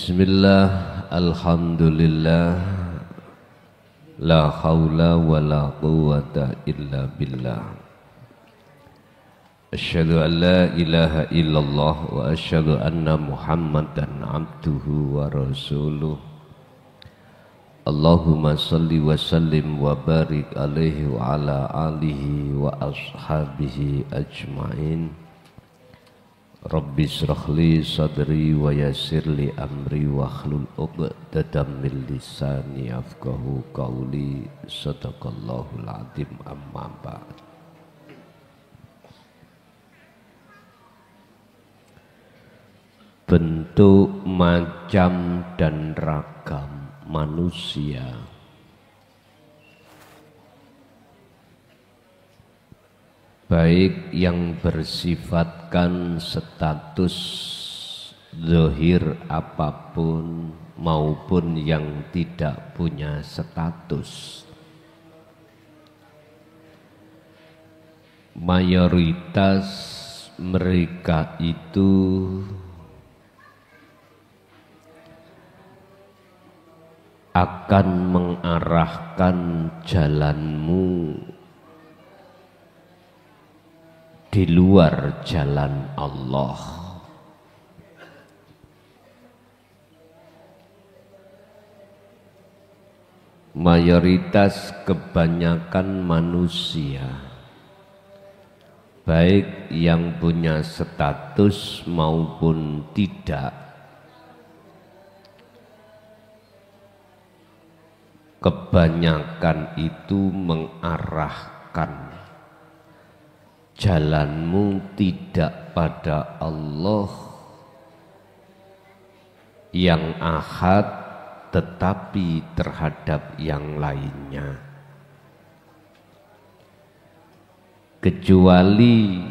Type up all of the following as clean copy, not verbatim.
Bismillah, alhamdulillah, la hawla wa la quwwata illa billah. Asyhadu an la ilaha illallah wa asyhadu anna Muhammadan abduhu wa rasuluh. Allahumma salli wa sallim wa barik alaihi wa ala alihi wa ashabihi ajma'in. Rabbi shrah li sadri wa yassir li amri wa hlul 'uqdatam min lisani yafqahu qawli. Shadaqallahul azim. Amma ba'd. Bentuk, macam dan ragam manusia baik yang bersifatkan status zahir apapun maupun yang tidak punya status, mayoritas mereka itu akan mengarahkan jalanmu di luar jalan Allah. Mayoritas kebanyakan manusia, baik yang punya status maupun tidak, kebanyakan itu mengarahkan jalanmu tidak pada Allah yang ahad, tetapi terhadap yang lainnya, kecuali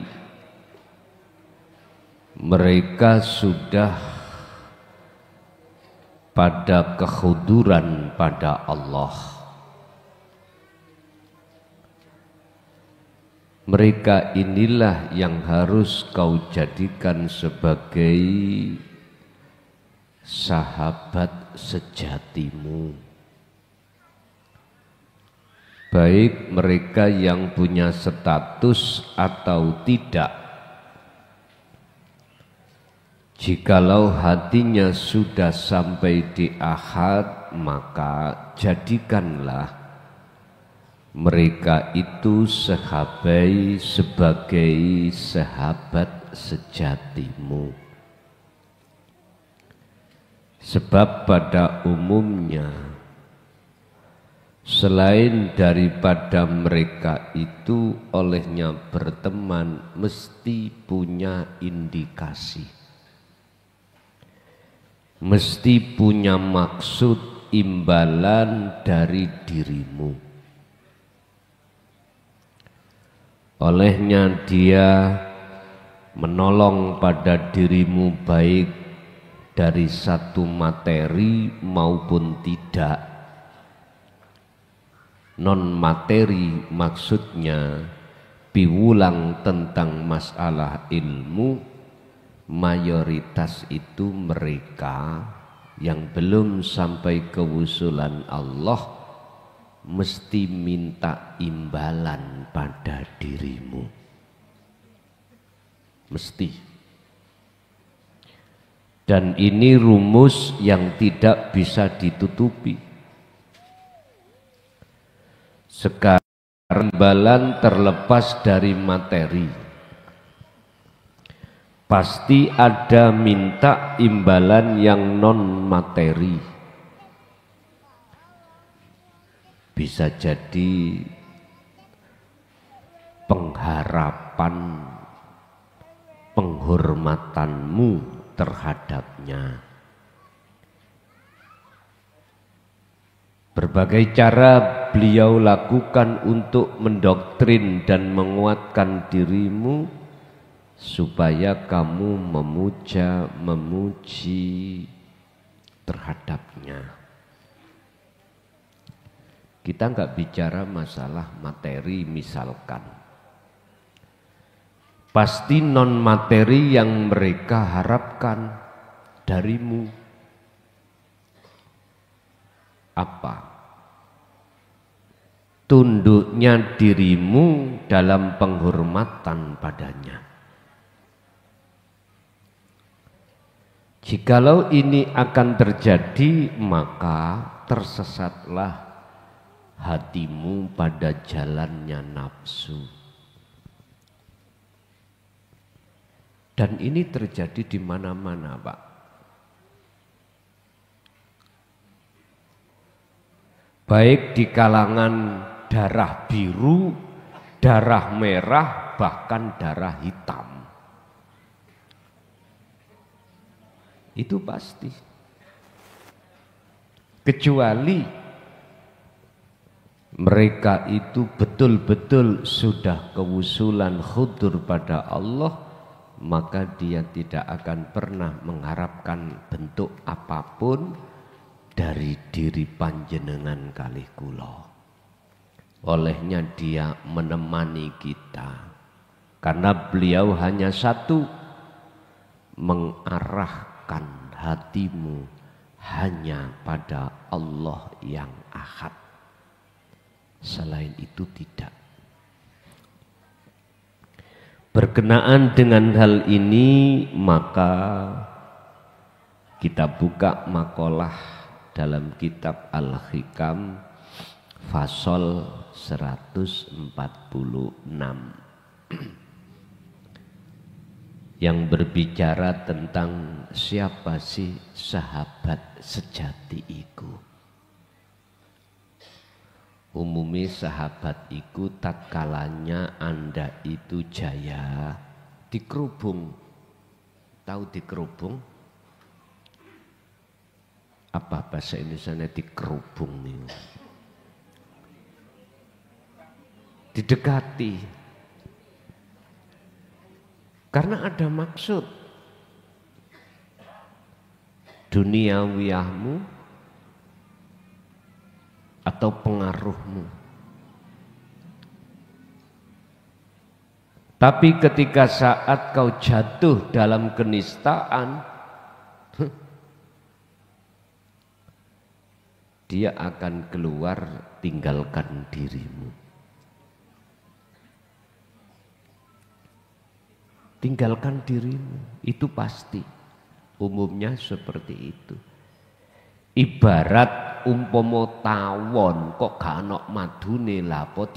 mereka sudah pada kekhuduran pada Allah. Mereka inilah yang harus kau jadikan sebagai sahabat sejatimu. Baik mereka yang punya status atau tidak. Jikalau hatinya sudah sampai di ahad, maka jadikanlah mereka itu sebagai sahabat sejatimu. Sebab pada umumnya selain daripada mereka itu olehnya berteman mesti punya indikasi, mesti punya maksud imbalan dari dirimu. Olehnya dia menolong pada dirimu baik dari satu materi maupun tidak. Non materi maksudnya piwulang tentang masalah ilmu. Mayoritas itu mereka yang belum sampai kewusulan Allah mesti minta imbalan pada dirimu, mesti. Dan ini rumus yang tidak bisa ditutupi. Sekarang imbalan terlepas dari materi, pasti ada minta imbalan yang non materi. Bisa jadi pengharapan penghormatanmu terhadapnya. Berbagai cara beliau lakukan untuk mendoktrin dan menguatkan dirimu supaya kamu memuji terhadapnya. Kita nggak bicara masalah materi misalkan. Pasti non materi yang mereka harapkan darimu. apa? Tunduknya dirimu dalam penghormatan padanya. Jikalau ini akan terjadi, maka tersesatlah hatimu pada jalannya nafsu. Dan ini terjadi di mana-mana, Pak. Baik di kalangan darah biru, darah merah, bahkan darah hitam. Itu pasti. Kecuali mereka itu betul-betul sudah kewusulan khudur pada Allah, maka dia tidak akan pernah mengharapkan bentuk apapun dari diri panjenengan kalih kula. Olehnya dia menemani kita, karena beliau hanya satu, mengarahkan hatimu hanya pada Allah yang Ahad. Selain itu tidak. Berkenaan dengan hal ini, maka kita buka makalah dalam kitab Al-Hikam fasol 146 yang berbicara tentang siapa sih sahabat sejati iku. Umumi sahabat iku tatkalanya Anda itu jaya dikerubung. Tahu dikerubung? Apa bahasa Indonesianya dikerubung nih? Didekati. Karena ada maksud. Duniawiyahmu atau pengaruhmu. Tapi ketika saat kau jatuh dalam kenistaan, dia akan keluar tinggalkan dirimu. Tinggalkan dirimu, itu pasti. Umumnya seperti itu. Ibarat umpama tawon kok gak ana madune lha apa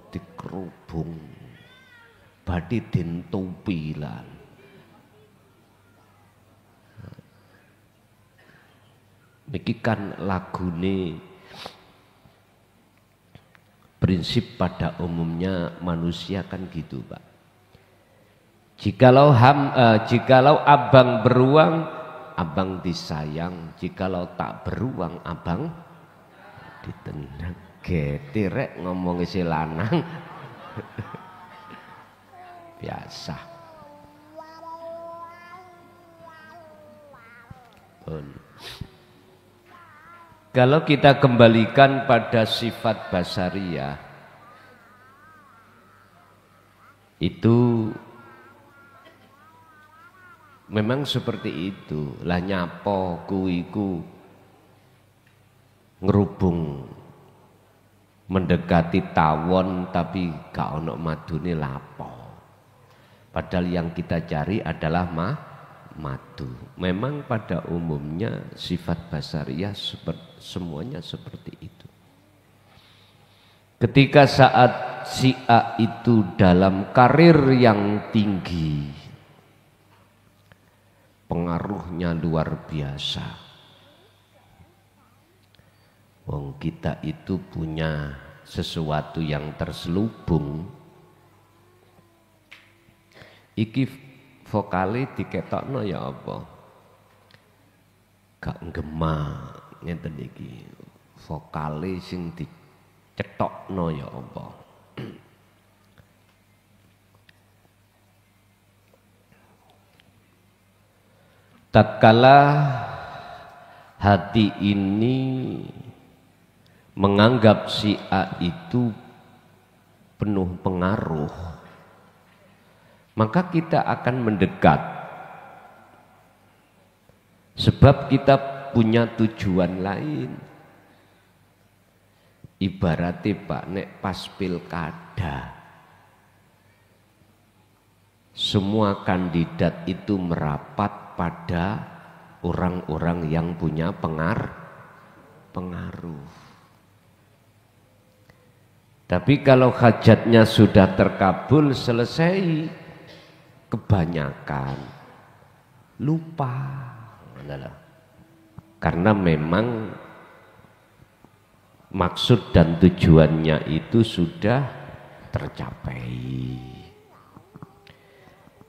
dikerubung. Badhe dintupi lan. Niki kan lagune prinsip pada umumnya manusia kan gitu, Pak. Jikalau abang beruang, abang disayang. Jikalau tak beruang, abang ditendang. Getirek ngomong isi lanang. Biasa. Kalau kita kembalikan pada sifat basariyah, itu memang seperti itu. Lah nyapo kuiku ngerubung mendekati tawon tapi gak ono madune lapo. Padahal yang kita cari adalah madu. Memang pada umumnya sifat basariyah semuanya seperti itu. Ketika saat si A itu dalam karir yang tinggi, pengaruhnya luar biasa. Wong kita itu punya sesuatu yang terselubung. Iki vokale diketokno ya apa? Gak ngema ngeten iki. Vokale sing dicethokno ya apa? Tatkala hati ini menganggap si A itu penuh pengaruh, maka kita akan mendekat. Sebab kita punya tujuan lain. Ibaratnya Pak, nek pas pilkada, semua kandidat itu merapat pada orang-orang yang punya pengaruh. Tapi kalau hajatnya sudah terkabul, selesai, kebanyakan lupa. Karena memang maksud dan tujuannya itu sudah tercapai.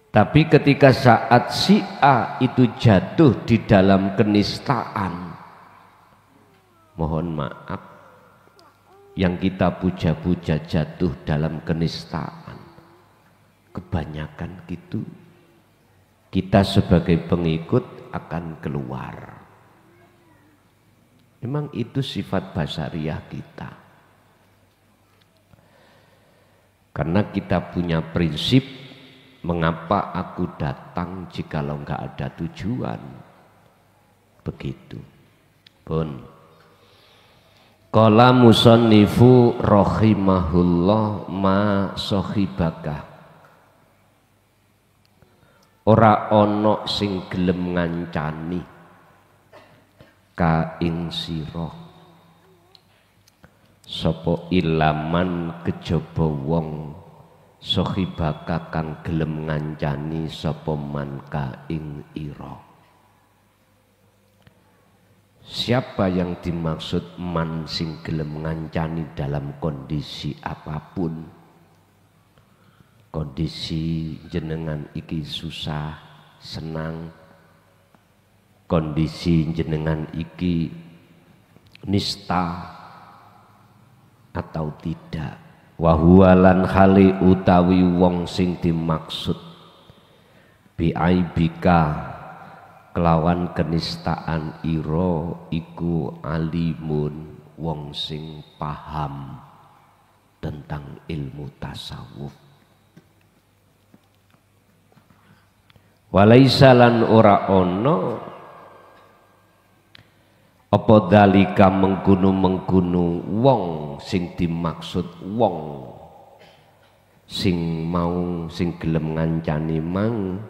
Tapi ketika saat si A itu jatuh di dalam kenistaan, mohon maaf, yang kita puja-puja jatuh dalam kenistaan, kebanyakan gitu, kita sebagai pengikut akan keluar. Memang itu sifat basariah kita. Karena kita punya prinsip, mengapa aku datang jikalau enggak ada tujuan? Begitu. Pun qala musannifu rahimahullah ma sahibaka. Ora ana sing gelem ngancani ka ing sira sapa ilaman kejaba wong sahibaka kang gelem ngancani sapa man ka ing ira. Siapa yang dimaksud man sing gelem ngancani dalam kondisi apapun? Kondisi jenengan iki susah, senang, kondisi jenengan iki nista atau tidak. Wahuwalan hali utawi wong sing dimaksud biaibika kelawan kenistaan iro iku alimun wong sing paham tentang ilmu tasawuf. Walaisalan ora ono apa dalika menggunu-menggunu wong sing dimaksud wong sing mau sing gelem ngancani mang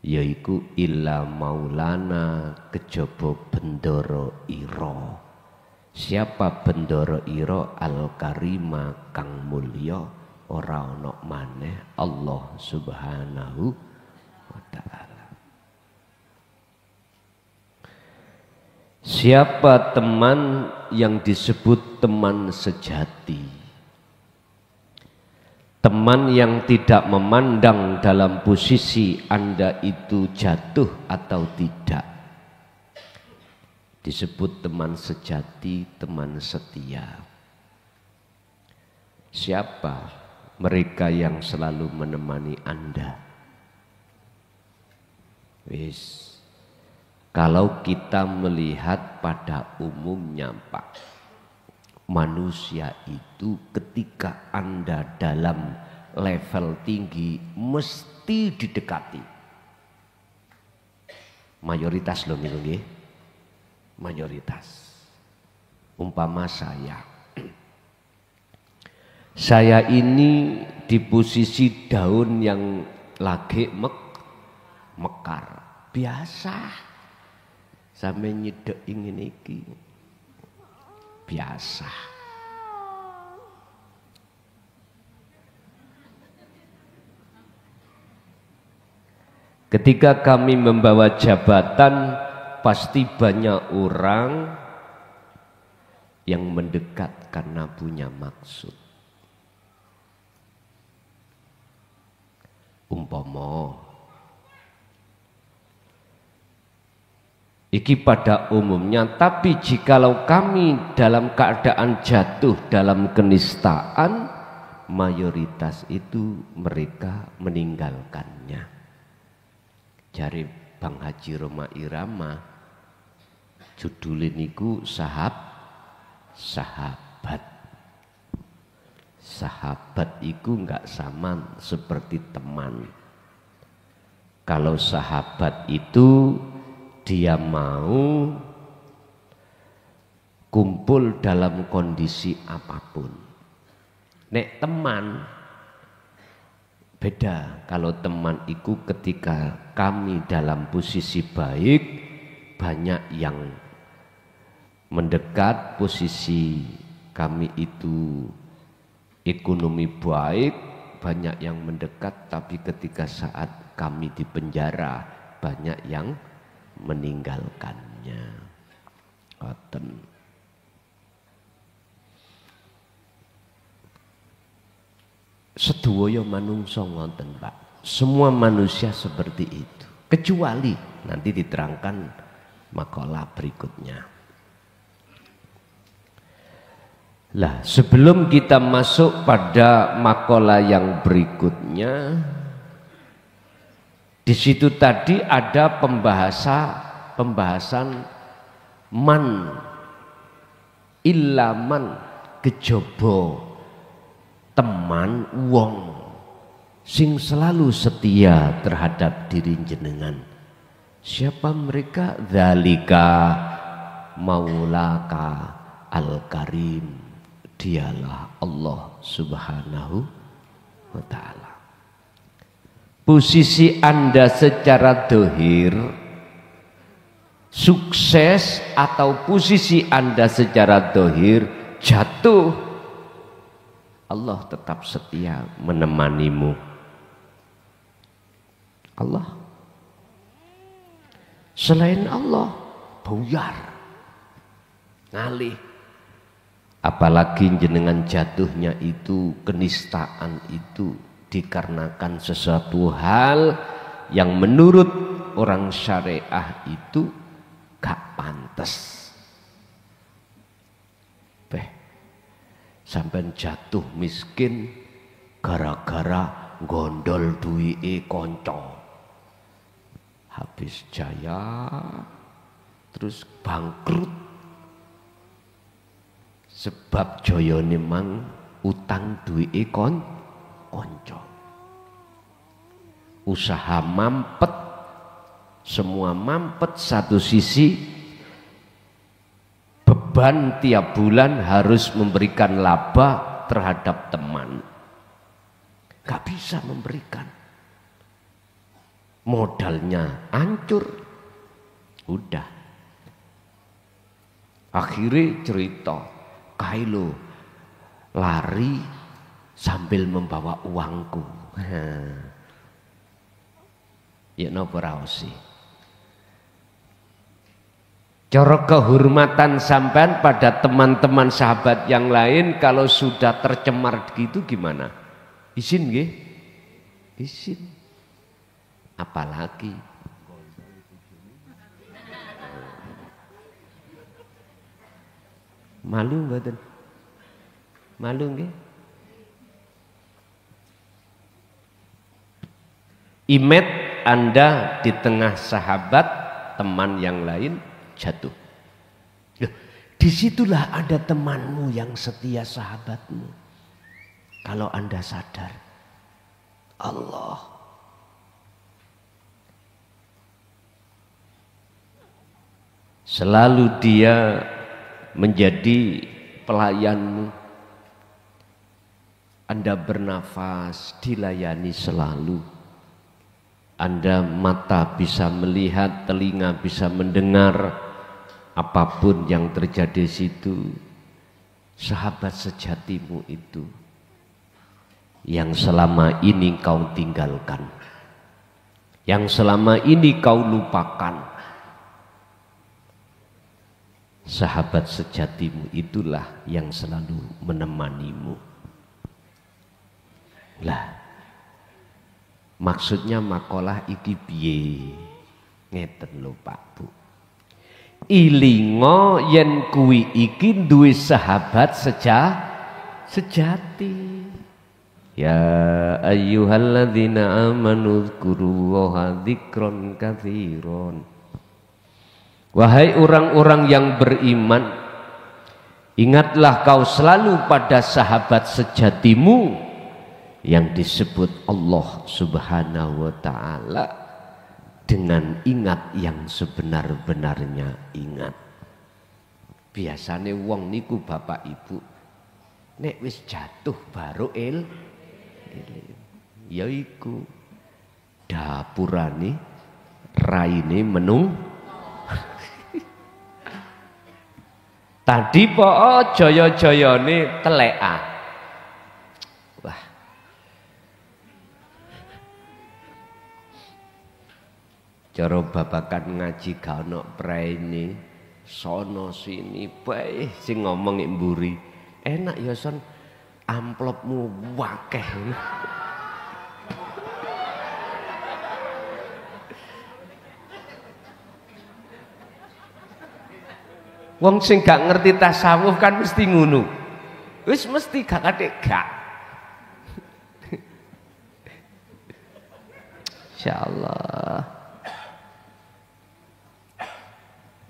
yaiku illa maulana kejaba bendoro ira. Siapa bendoro ira? Al karima kang mulya, ora ana maneh Allah Subhanahu wa ta'ala. Siapa teman yang disebut teman sejati? Teman yang tidak memandang dalam posisi Anda itu jatuh atau tidak. Disebut teman sejati, teman setia. Siapa mereka yang selalu menemani Anda? Wis, kalau kita melihat pada umumnya Pak, manusia itu ketika Anda dalam level tinggi mesti didekati. Mayoritas loh nggih. Mayoritas. Umpama saya ini di posisi daun yang lagi mekar, biasa sampai nyedek ingin iki biasa. Ketika kami membawa jabatan, pasti banyak orang yang mendekat karena punya maksud. Umpama iki pada umumnya, tapi jikalau kami dalam keadaan jatuh dalam kenistaan, mayoritas itu mereka meninggalkannya. Jari Bang Haji Roma Irama, judulin niku sahabat. Sahabat itu enggak sama seperti teman. Kalau sahabat itu dia mau kumpul dalam kondisi apapun. Nek teman beda, kalau teman itu ketika kami dalam posisi baik, banyak yang mendekat, posisi kami itu ekonomi baik, banyak yang mendekat, tapi ketika saat kami di penjara, banyak yang meninggalkannya. Ngoten. Sedaya manungsa ngoten, Pak. Semua manusia seperti itu. Kecuali nanti diterangkan makalah berikutnya. Lah, sebelum kita masuk pada makalah yang berikutnya, di situ tadi ada pembahasan man ilaman kejaba teman wong sing selalu setia terhadap diri jenengan. Siapa mereka? Dzalika maulaka al-karim, dialah Allah Subhanahu wa ta'ala. Posisi Anda secara dohir sukses atau posisi Anda secara dohir jatuh, Allah tetap setia menemanimu. Allah. Selain Allah, buyar, ngalih. Apalagi jenengan jatuhnya itu, kenistaan itu dikarenakan sesuatu hal yang menurut orang syariah itu gak pantas. Sampai jatuh miskin gara-gara gondol duwike kanca. Habis jaya terus bangkrut. Sebab jayane mang utang duwike kanca. Usaha mampet, semua mampet, satu sisi beban tiap bulan harus memberikan laba terhadap teman, gak bisa memberikan, modalnya hancur, udah. Akhirnya cerita, Kailo lari sambil membawa uangku. Ya napa raosi. Cara kehormatan sampean pada teman-teman sahabat yang lain kalau sudah tercemar gitu gimana? Izin nggih? Izin. Apalagi malu mboten? Malu nggih? Imet Anda di tengah sahabat, teman yang lain jatuh. Disitulah ada temanmu yang setia, sahabatmu. Kalau Anda sadar, Allah. Selalu dia menjadi pelayanmu. Anda bernafas, dilayani selalu. Anda mata bisa melihat, telinga bisa mendengar, apapun yang terjadi situ. Sahabat sejatimu itu yang selama ini kau tinggalkan, yang selama ini kau lupakan. Sahabat sejatimu itulah yang selalu menemanimu. Lah, maksudnya makalah iki piye? Ngeten lho Pak Bu. Ilingo yen kuwi iki duwe sahabat sejati. Ya ayyuhalladzina amanu dzkurullaha dzikron katsiron. Wahai orang-orang yang beriman, ingatlah kau selalu pada sahabat sejatimu yang disebut Allah Subhanahu wa ta'ala. dengan ingat yang sebenar-benarnya ingat. Biasane wong niku bapak ibu nek wis jatuh baru ya iku dapurane raine menung. Tadi po jaya-jayane telekan. Wah. Cara babakan ngaji gak ono praene, sono sini bae sing ngomong mburi. Enak ya son, amplopmu wakeh. Wong sing gak ngerti tasawuf kan mesti ngono. Wis mesti gak kadek gak. Insyaallah.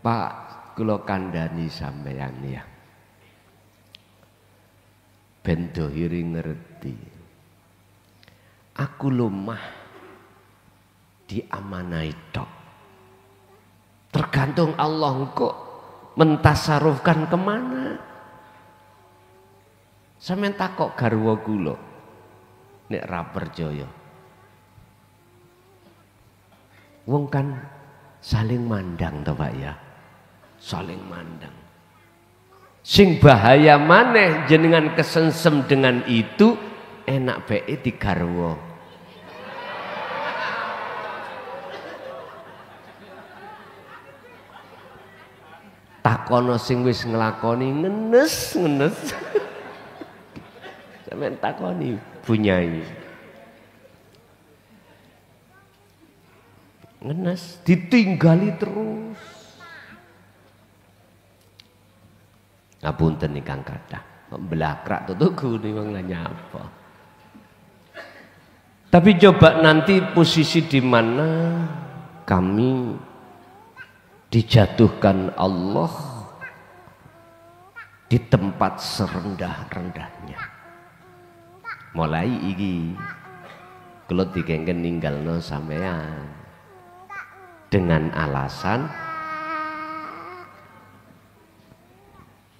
Pak, kula kandhani sampeyan ya. Ben dohiri ngerti. Aku lumah diamanai tok. Tergantung Allah kok mentasarufkan kemana. Sampeyan takok garwa kula nek ra percaya. Wong kan saling mandang to Pak ya. Saling mandang. Sing bahaya maneh jenengan kesensem dengan itu enak bae digarwa. Takono sing wis nglakoni ngenes. Sampeyan takoni bunyai. Ngenes ditinggali terus. Ngapunten Kang kathah. Mbelakrak tutuku ning wong nyapa. Tapi coba nanti posisi di mana kami dijatuhkan Allah di tempat serendah-rendahnya. Mulai iki kalau dikengken ninggalno sampean dengan alasan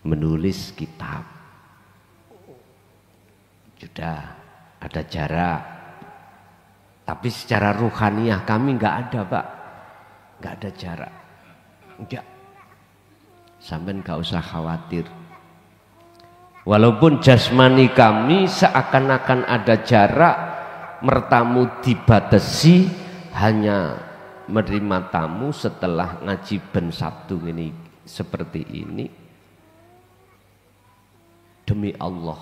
menulis kitab. Sudah ada jarak. Tapi secara ruhaniyah kami nggak ada Pak. Nggak ada jarak. Enggak. Sampean gak usah khawatir. Walaupun jasmani kami seakan-akan ada jarak, mertamu dibatasi hanya menerima tamu setelah ngaji ben Sabtu ini seperti ini. Demi Allah,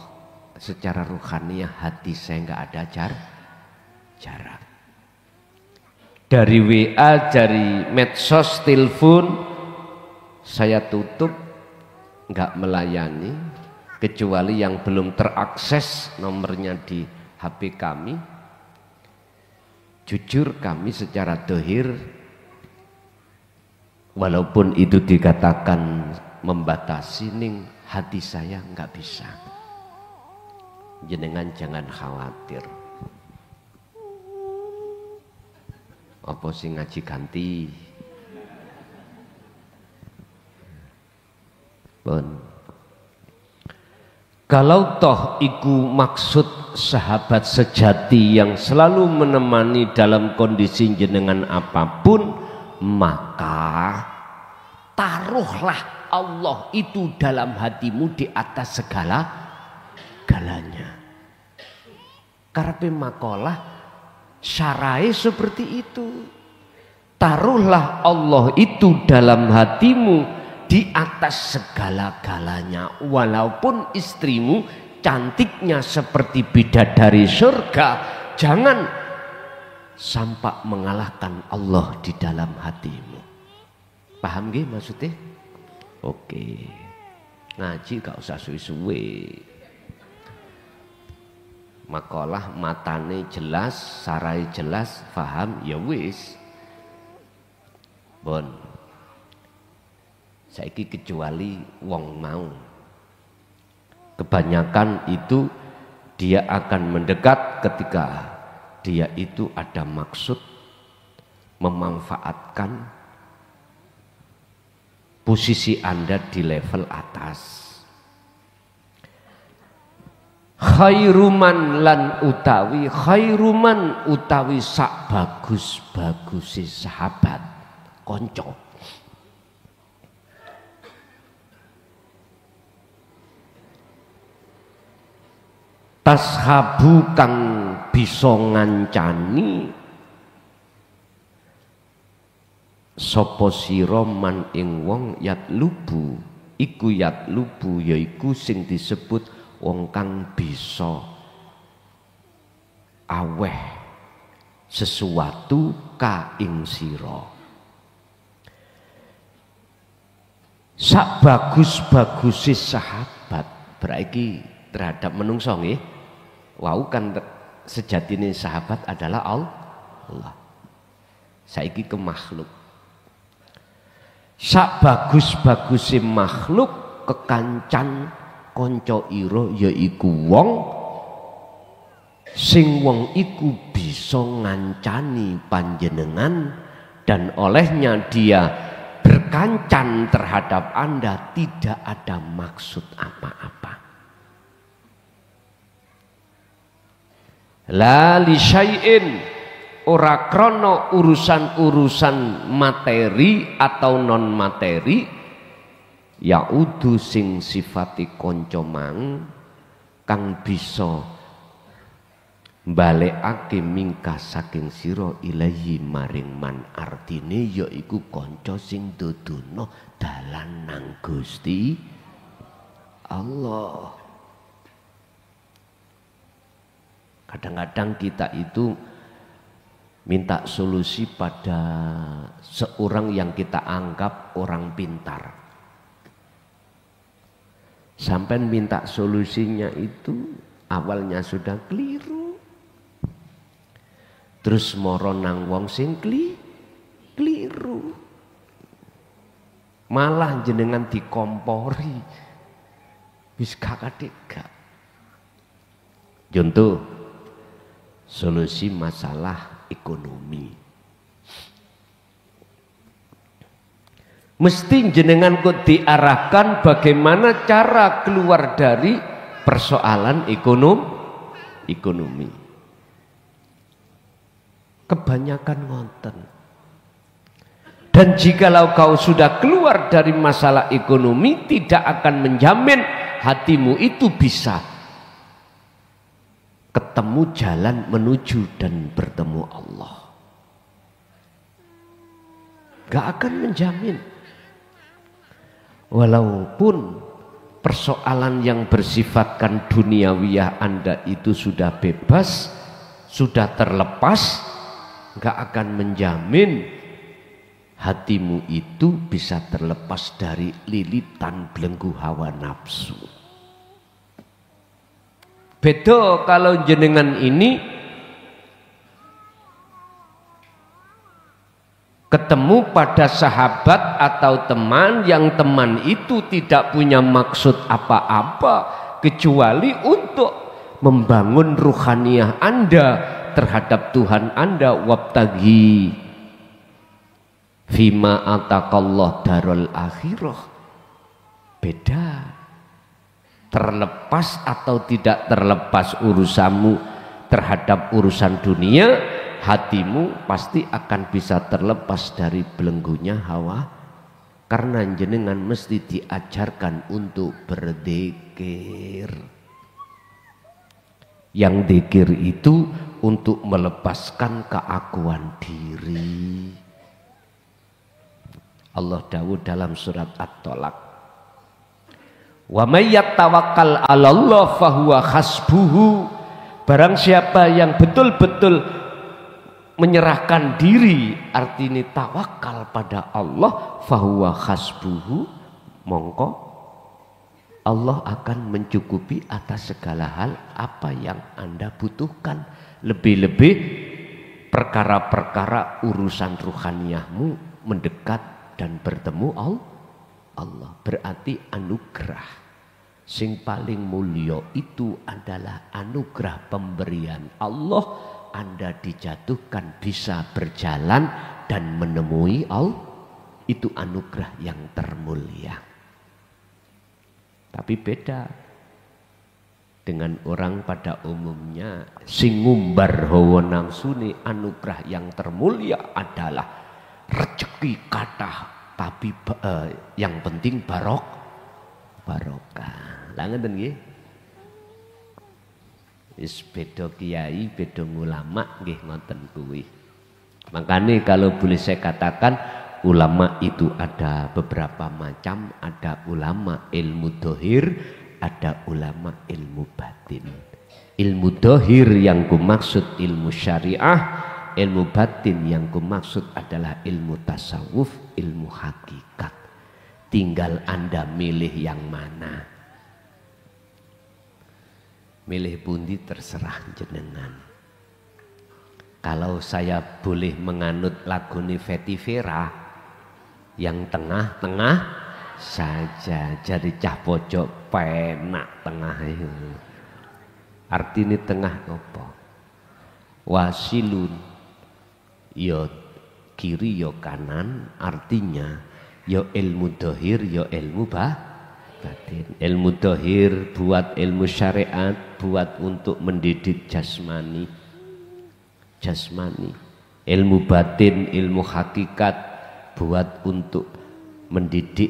secara ruhaniyah hati saya nggak ada jarak. Dari WA, dari medsos, telepon saya tutup, nggak melayani kecuali yang belum terakses nomornya di HP kami. Jujur kami secara dohir, walaupun itu dikatakan membatasi ning hati saya nggak bisa. Jenengan jangan khawatir. Apa sing ngaji ganti? Bon. Kalau toh iku maksud sahabat sejati yang selalu menemani dalam kondisi jenengan apapun, maka taruhlah Allah itu dalam hatimu di atas segala-galanya. Karepe makalah syarai seperti itu. Taruhlah Allah itu dalam hatimu di atas segala-galanya. Walaupun istrimu cantiknya seperti bidadari surga, jangan sampai mengalahkan Allah di dalam hatimu. Paham nggih maksudnya? Oke. Ngaji gak usah suwe-suwe. Makalah matane jelas, sarai jelas, paham ya wis. Bon. Saiki kecuali wong mau. Kebanyakan itu dia akan mendekat ketika dia itu ada maksud memanfaatkan posisi Anda di level atas. Khairuman lan khairuman utawi sak bagus-bagusi sahabat konco. Tashabu kang bisa ngancani sapa sira man ing wong yatlubu iku yatlubu yaiku sing disebut wong kang bisa aweh sesuatu ka ing sira. Sak bagus-bagusi sahabat berarti terhadap menungso nggih. Wau kan sejatine sahabat adalah Allah. Saiki ke makhluk. Sak bagus-baguse makhluk kekancan kanca ira yaiku wong sing wong iku bisa ngancani panjenengan dan olehnya dia berkancan terhadap Anda tidak ada maksud apa-apa. La li syai'in ora krana urusan-urusan materi atau non materi yaudu sing sifati kanca mang kang bisa balekake mingkah saking sira ilahi maring man artine yaiku kanca sing dudono dalan nang Gusti Allah. Kadang-kadang kita itu minta solusi pada seorang yang kita anggap orang pintar. Sampai minta solusinya itu awalnya sudah keliru. Terus moro nang wong sing keliru. Malah jenengan dikompori. Wis kakak-kakak. Contoh solusi masalah ekonomi. Mesti jenengan kok diarahkan bagaimana cara keluar dari persoalan ekonomi. Kebanyakan ngonten. Dan jikalau kau sudah keluar dari masalah ekonomi, tidak akan menjamin hatimu itu bisa ketemu jalan menuju dan bertemu Allah. Gak akan menjamin. Walaupun persoalan yang bersifatkan duniawiyah Anda itu sudah bebas, sudah terlepas, gak akan menjamin hatimu itu bisa terlepas dari lilitan belenggu hawa nafsu. Beda kalau jenengan ini ketemu pada sahabat atau teman yang teman itu tidak punya maksud apa-apa kecuali untuk membangun ruhaniyah Anda terhadap Tuhan Anda. Wabtaghi fima atakallah darul akhirah. Beda. Terlepas atau tidak terlepas urusanmu terhadap urusan dunia, hatimu pasti akan bisa terlepas dari belenggunya hawa, karena jenengan mesti diajarkan untuk berzikir. Yang zikir itu untuk melepaskan keakuan diri. Allah dawuh dalam surat At-Tolak, wa may yattawakkal 'alallah fahuwa hasbuhu. Barang siapa yang betul-betul menyerahkan diri, artinya tawakal pada Allah, fahuwa hasbuhu, mongko Allah akan mencukupi atas segala hal apa yang Anda butuhkan. Lebih-lebih perkara-perkara urusan ruhaniyahmu mendekat dan bertemu Allah. Berarti anugerah sing paling mulia itu adalah anugerah pemberian Allah. Anda dijatuhkan bisa berjalan dan menemui Allah, itu anugerah yang termulia. Tapi beda dengan orang pada umumnya sing ngumbar hawa nafsune. Anugerah yang termulia adalah rezeki kathah, tapi yang penting barokah. Lah ngeten nggih. Wis beda kiai, beda ulama nggih ngoten kuwi. Makanya kalau boleh saya katakan, ulama itu ada beberapa macam, ada ulama ilmu dohir, ada ulama ilmu batin. Ilmu dohir yang kumaksud ilmu syariah, ilmu batin yang kumaksud adalah ilmu tasawuf, ilmu hakikat. Tinggal Anda milih yang mana. Milih pundi terserah jenengan. Kalau saya boleh menganut lagune Vetivera yang tengah-tengah saja, jadi cah pojok penak tengah itu. Artinya tengah apa? Wasilun, yo kiri yo kanan, artinya yo ilmu dohir yo ilmu batin. Ilmu dohir buat ilmu syariat, buat untuk mendidik jasmani. Ilmu batin, ilmu hakikat buat untuk mendidik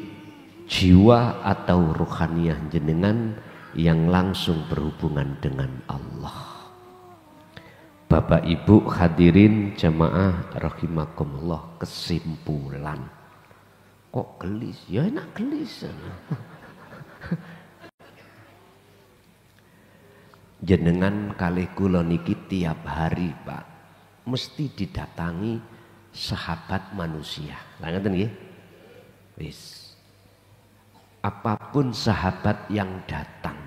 jiwa atau ruhaniyah jenengan yang langsung berhubungan dengan Allah. Bapak Ibu hadirin jamaah rahimakumullah, kesimpulan. Kok gelis? Ya enak gelis. Jenengan kalih kula niki tiap hari, Pak, mesti didatangi sahabat manusia. Lah ngeten nggih? Wis. Apapun sahabat yang datang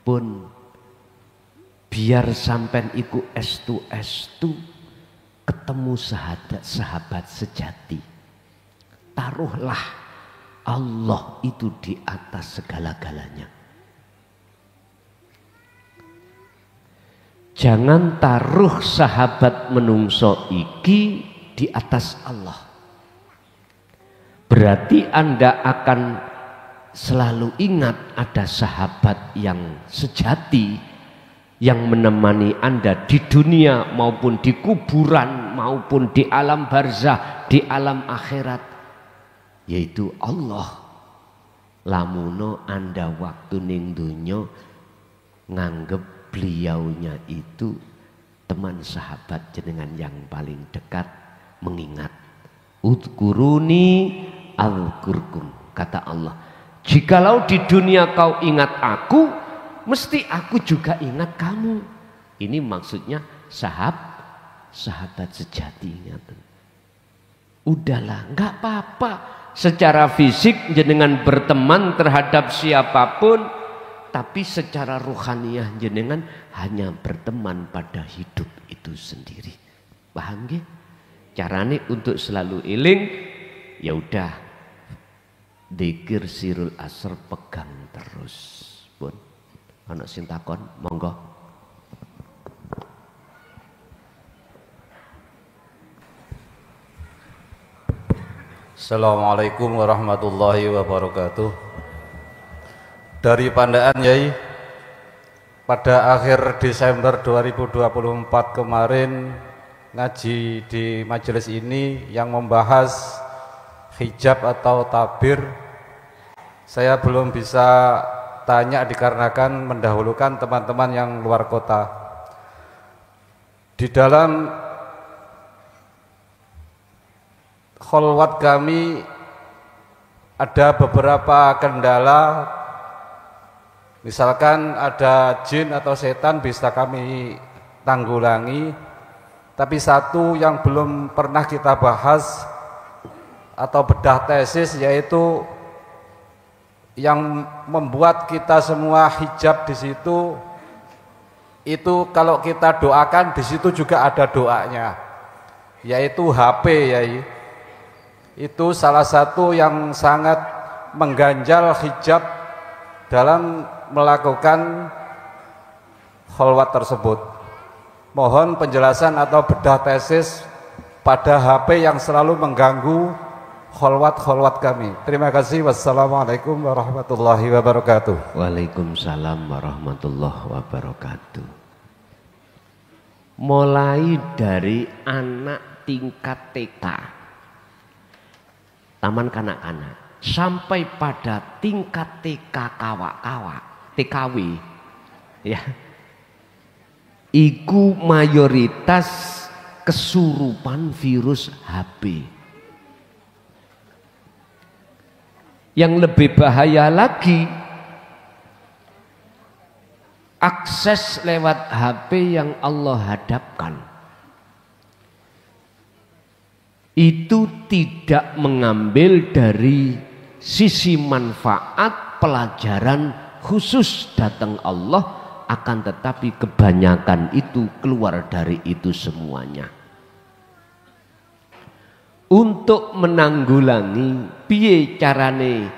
pun biar sampean iku estu ketemu sahabat sejati. Taruhlah Allah itu di atas segala-galanya. Jangan taruh sahabat menungso iki di atas Allah. Berarti Anda akan selalu ingat ada sahabat yang sejati yang menemani Anda di dunia maupun di kuburan maupun di alam barzah, di alam akhirat, yaitu Allah. Lamuno Anda waktu ning dunya nganggep beliaunya itu teman sahabat jenengan yang paling dekat, mengingat udkuruni alkurkum, kata Allah, jikalau di dunia kau ingat aku, mesti aku juga ingat kamu. Ini maksudnya sahabat sejati. Udahlah, nggak apa-apa secara fisik jenengan berteman terhadap siapapun, tapi secara ruhaniyah jenengan hanya berteman pada hidup itu sendiri. Paham nggih? Carane untuk selalu eling, ya udah, dzikir sirul asr pegang terus. Pun ana sing takon, monggo. Assalamualaikum warahmatullahi wabarakatuh. Dari Pandaan Yai, pada akhir Desember 2024 kemarin ngaji di majelis ini yang membahas hijab atau tabir. Saya belum bisa tanya dikarenakan mendahulukan teman-teman yang luar kota. Di dalam kholwat kami ada beberapa kendala, misalkan ada jin atau setan bisa kami tanggulangi, tapi satu yang belum pernah kita bahas atau bedah tesis, yaitu yang membuat kita semua hijab di situ, itu kalau kita doakan di situ juga ada doanya, yaitu HP, Yai. Itu salah satu yang sangat mengganjal hijab dalam melakukan kholwat tersebut. Mohon penjelasan atau bedah tesis pada HP yang selalu mengganggu kholwat kami. Terima kasih. Wassalamualaikum warahmatullahi wabarakatuh. Waalaikumsalam warahmatullahi wabarakatuh. Mulai dari anak tingkat TK, taman kanak-kanak, sampai pada tingkat TK kawak-kawak, TKW, ya, iku mayoritas kesurupan virus HP. Yang lebih bahaya lagi, akses lewat HP yang Allah hadapkan itu tidak mengambil dari sisi manfaat pelajaran khusus datang Allah, akan tetapi kebanyakan itu keluar dari itu semuanya. Untuk menanggulangi piye carane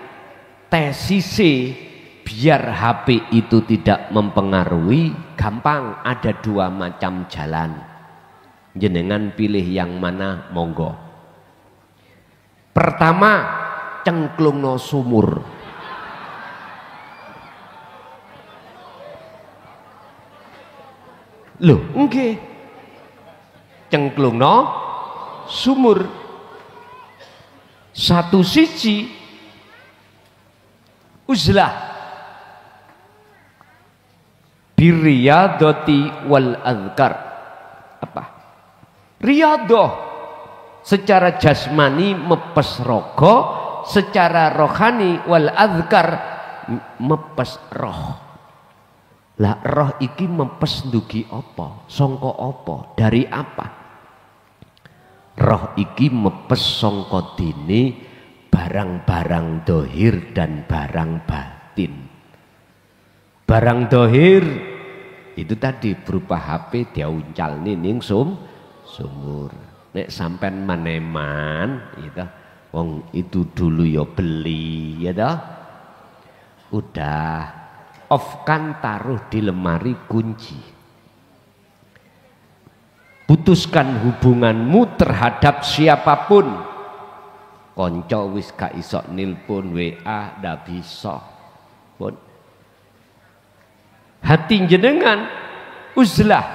tesise biar HP itu tidak mempengaruhi, gampang, ada dua macam jalan. Jenengan pilih yang mana, monggo. Pertama, cengklungno sumur. Loh, nggih. Cengklungno sumur. Satu siji uzlah birriyadati wal azkar. Apa? Riyadah secara jasmani mepes rogo, secara rohani wal azkar mepes roh. Lah roh iki mepes ndugi apa? Sangka apa? Dari apa? Roh iki mepes sangka dene barang-barang dohir dan barang batin. Barang dohir itu tadi berupa HP diuncal ning sumur. Nek sampean maneman gitu, wong itu dulu ya beli ya toh. Udah off kan, taruh di lemari kunci. Putuskan hubunganmu terhadap siapapun. Konco wis gak iso nilpun, WA ndak bisa. Pun hati jenengan uzlah,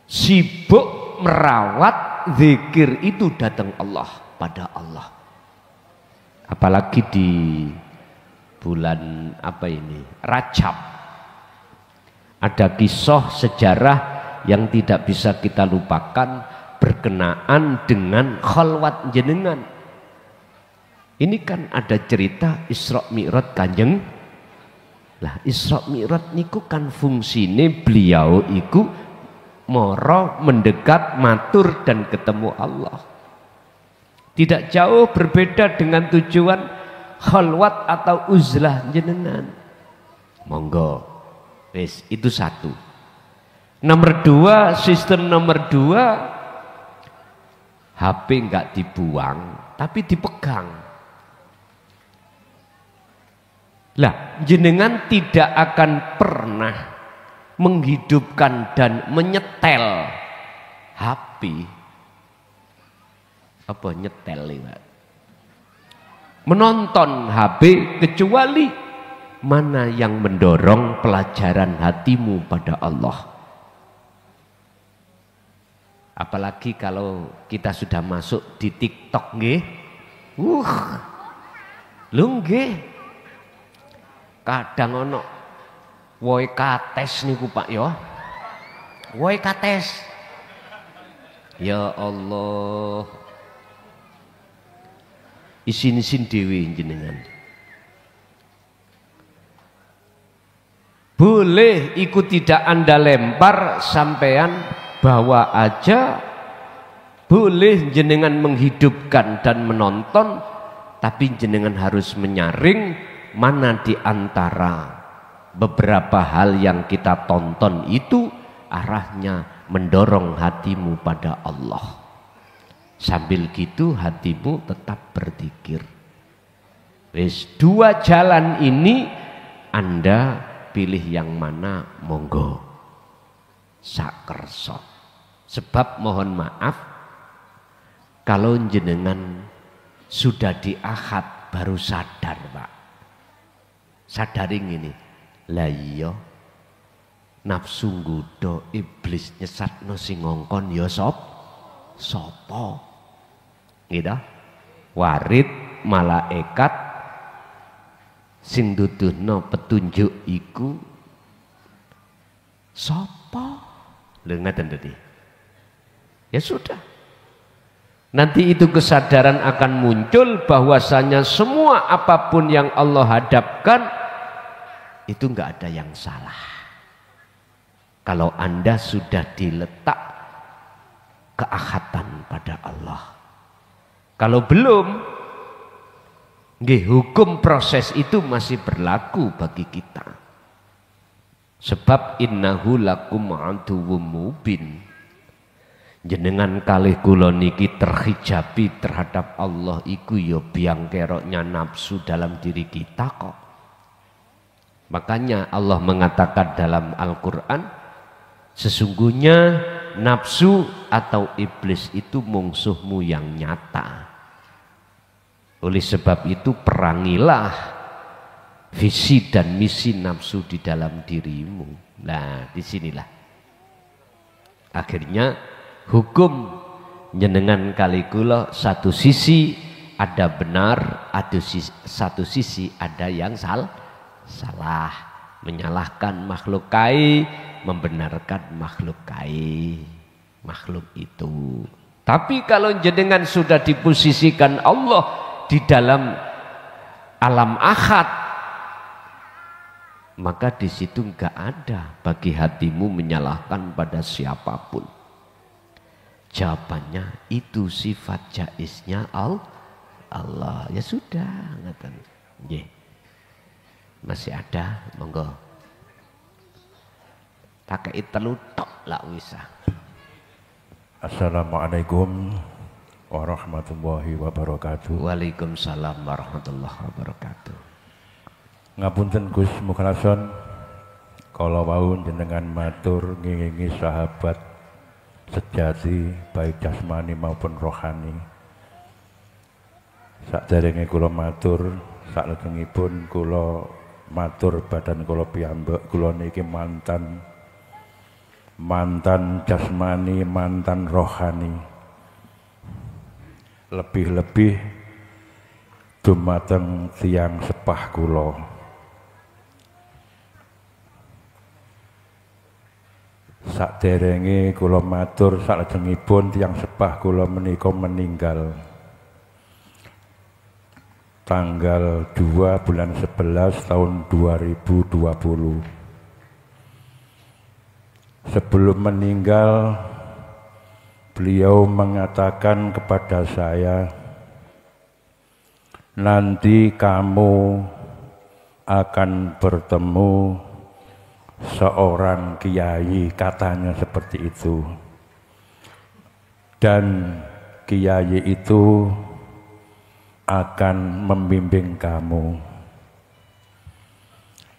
sibuk merawat zikir itu datang Allah, pada Allah. Apalagi di bulan apa ini, Rajab, ada kisah sejarah yang tidak bisa kita lupakan berkenaan dengan khalwat jenengan. Ini kan ada cerita Isra Mi'raj Kanjeng. Lah Isra Mi'raj niku kan fungsine beliau iku moro mendekat, matur dan ketemu Allah. Tidak jauh berbeda dengan tujuan khalwat atau uzlah jenengan. Monggo. Wis, itu satu. Nomor dua, sistem nomor dua, HP enggak dibuang tapi dipegang. Lah jenengan tidak akan pernah menghidupkan dan menyetel HP. Apa nyetel lewat? Menonton HP, kecuali mana yang mendorong pelajaran hatimu pada Allah. Apalagi kalau kita sudah masuk di TikTok nggih. Lho nggih. Kadang ono woi kates niku Pak ya. Woi kates. Ya Allah. Isin-isin dewi jenengan. Boleh ikut tidak Anda lempar, sampean bawa aja, boleh jenengan menghidupkan dan menonton, tapi jenengan harus menyaring mana di antara beberapa hal yang kita tonton itu arahnya mendorong hatimu pada Allah. Sambil gitu hatimu tetap berzikir. Wis, dua jalan ini Anda pilih yang mana, monggo. Sakerso. Sebab mohon maaf, kalau jenengan sudah diakad baru sadar Pak. Sadaring ini, lah iya nafsu nggodha iblis nyesatno sing ngongkon ya sapa? Gitu. Warid malaikat sing duduhno petunjuk iku sapa? Lho ngaten tadi. Ya sudah. Nanti itu kesadaran akan muncul bahwasanya semua apapun yang Allah hadapkan itu enggak ada yang salah. Kalau Anda sudah diletak keahatan pada Allah. Kalau belum, nggih, hukum proses itu masih berlaku bagi kita. Sebab innahu lakum aduwwum mubin. Jenengan kalih kula niki terhijabi terhadap Allah iku ya biang keroknya nafsu dalam diri kita kok. Makanya Allah mengatakan dalam Al-Quran, sesungguhnya nafsu atau iblis itu musuhmu yang nyata. Oleh sebab itu perangilah visi dan misi nafsu di dalam dirimu. Nah, disinilah akhirnya hukum jenengan kali kula satu sisi ada benar, satu sisi ada yang salah, menyalahkan makhluk kai, membenarkan makhluk kai, makhluk itu. Tapi kalau jenengan sudah diposisikan Allah di dalam alam ahad, maka di situ enggak ada bagi hatimu menyalahkan pada siapapun. Jawabannya itu sifat jaiznya Allah. Ya sudah, ngaten. Nggih. Masih ada, monggo. Pakai telu tok lah wisa. Assalamualaikum warahmatullahi wabarakatuh. Waalaikumsalam warahmatullahi wabarakatuh. Ngapunten Gus Mukhrason, kalau wau jenengan matur ngingingi sahabat sejati baik jasmani maupun rohani. Saderenge kula matur, salajengipun kula matur badan kula piyambak, kula niki mantan jasmani, mantan rohani. Lebih-lebih dumateng tiyang sepah kula. Saderenge kula matur, salajengipun tiyang sepah kula menika meninggal tanggal 2 bulan 11 tahun 2020. Sebelum meninggal, beliau mengatakan kepada saya, nanti kamu akan bertemu seorang kiai, katanya seperti itu, dan kiai itu akan membimbing kamu,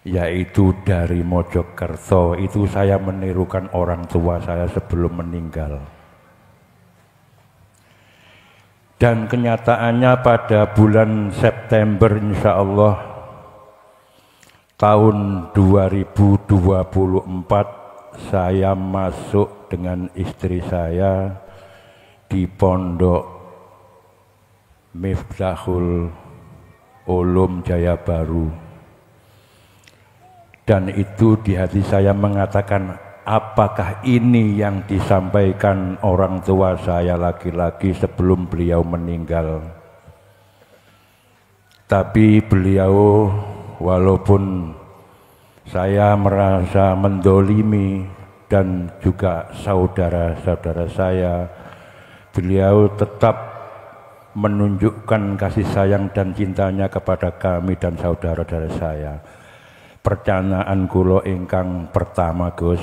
yaitu dari Mojokerto. Itu saya menirukan orang tua saya sebelum meninggal. Dan kenyataannya pada bulan September insya Allah tahun 2024 saya masuk dengan istri saya di Pondok Miftahul Ulum Jaya Baru. Dan itu di hati saya mengatakan, apakah ini yang disampaikan orang tua saya laki-laki sebelum beliau meninggal? Tapi beliau, walaupun saya merasa mendolimi dan juga saudara-saudara saya, beliau tetap menunjukkan kasih sayang dan cintanya kepada kami dan saudara-saudara saya. Pertanyaan kula ingkang pertama, Gus,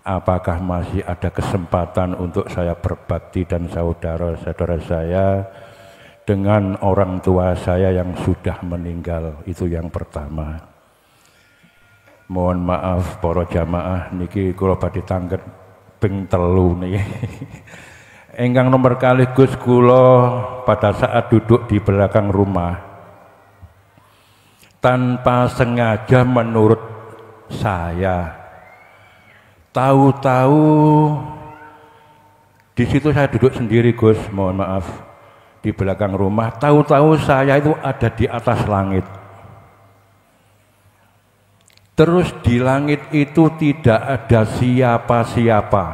apakah masih ada kesempatan untuk saya berbakti dan saudara-saudara saya dengan orang tua saya yang sudah meninggal? Itu yang pertama. Mohon maaf para jamaah niki kula badhe tangget ping telu nih. Ingkang nomor kalih Gus, kula pada saat duduk di belakang rumah tanpa sengaja menurut saya, tahu-tahu di situ saya duduk sendiri Gus, mohon maaf, di belakang rumah, tahu-tahu saya itu ada di atas langit. Terus di langit itu tidak ada siapa-siapa,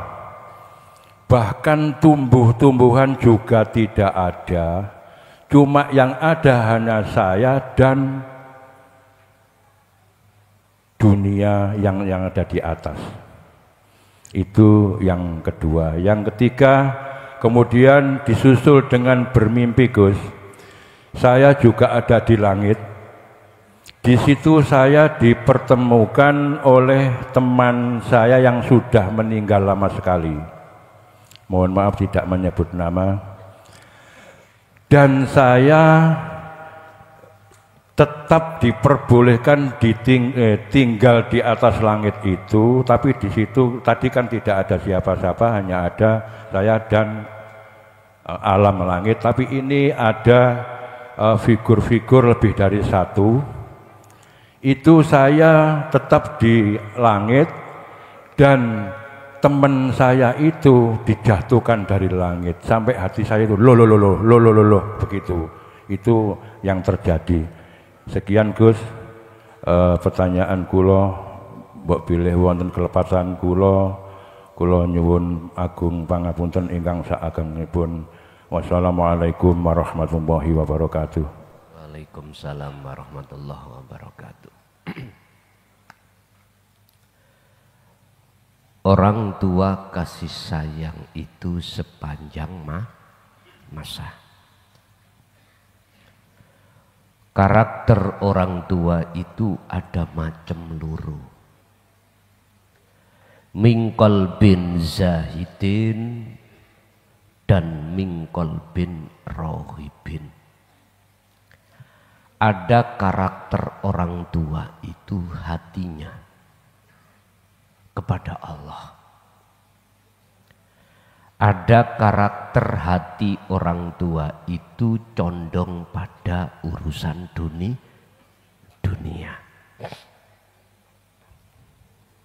bahkan tumbuh-tumbuhan juga tidak ada, cuma yang ada hanya saya dan dunia yang ada di atas. Itu yang kedua. Yang ketiga, kemudian disusul dengan bermimpi Gus. Saya juga ada di langit. Di situ saya dipertemukan oleh teman saya yang sudah meninggal lama sekali. Mohon maaf tidak menyebut nama. Dan saya tetap diperbolehkan tinggal di atas langit itu, tapi di situ tadi kan tidak ada siapa-siapa, hanya ada saya dan alam langit. Tapi ini ada figur-figur lebih dari satu. Itu saya tetap di langit dan teman saya itu dijatuhkan dari langit sampai hati saya itu loh begitu. Itu yang terjadi. Sekian Gus, pertanyaan kula, mbok bilih wonten kelepatan kula nyuwun agung pangapunten ingkang saagengipun. Wassalamualaikum warahmatullahi wabarakatuh. Waalaikumsalam warahmatullahi wabarakatuh. Orang tua kasih sayang itu sepanjang masa. Karakter orang tua itu ada macam luru. Mingkol bin zahidin dan mingkol bin rohibin. Ada karakter orang tua itu hatinya kepada Allah. Ada karakter hati orang tua itu condong pada urusan dunia.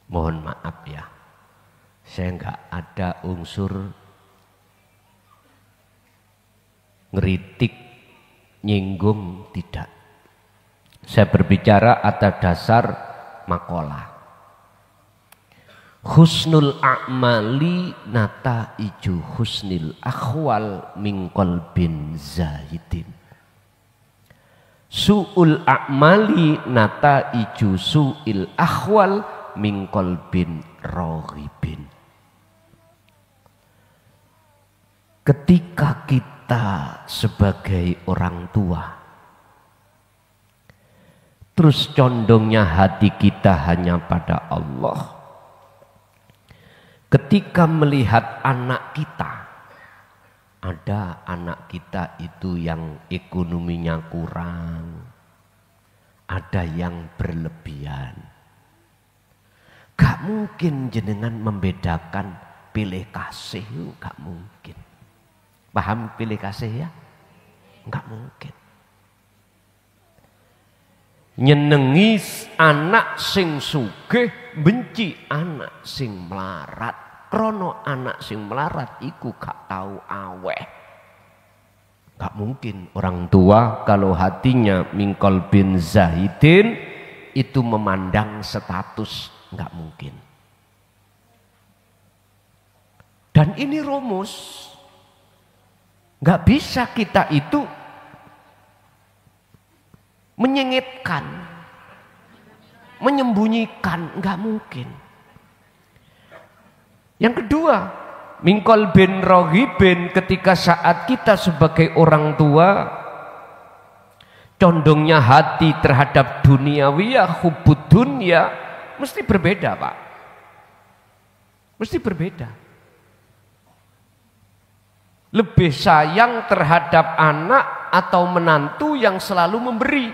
Mohon maaf ya, saya nggak ada unsur ngeritik, nyinggung, tidak. Saya berbicara atas dasar makalah. Husnul a'mali nata iju husnil akhwal min qalbin zahidin. Su'ul a'mali nata iju su'il akhwal min qalbin rohibin. Ketika kita sebagai orang tua terus condongnya hati kita hanya pada Allah, ketika melihat anak kita, ada anak kita itu yang ekonominya kurang, ada yang berlebihan, gak mungkin jenengan membedakan pilih kasih, gak mungkin. Paham pilih kasih ya? Gak mungkin. Nyenengi anak sing sugih, benci anak sing melarat. Krono anak sing melarat iku gak tahu aweh. Gak mungkin orang tua kalau hatinya mingkol bin zahidin itu memandang status, gak mungkin. Dan ini rumus. Gak bisa kita itu menyengitkan, menyembunyikan, nggak mungkin. Yang kedua, mingkol bin rohibin, ketika saat kita sebagai orang tua condongnya hati terhadap duniawiyah, hubud dunia, mesti berbeda Pak, mesti berbeda. Lebih sayang terhadap anak atau menantu yang selalu memberi.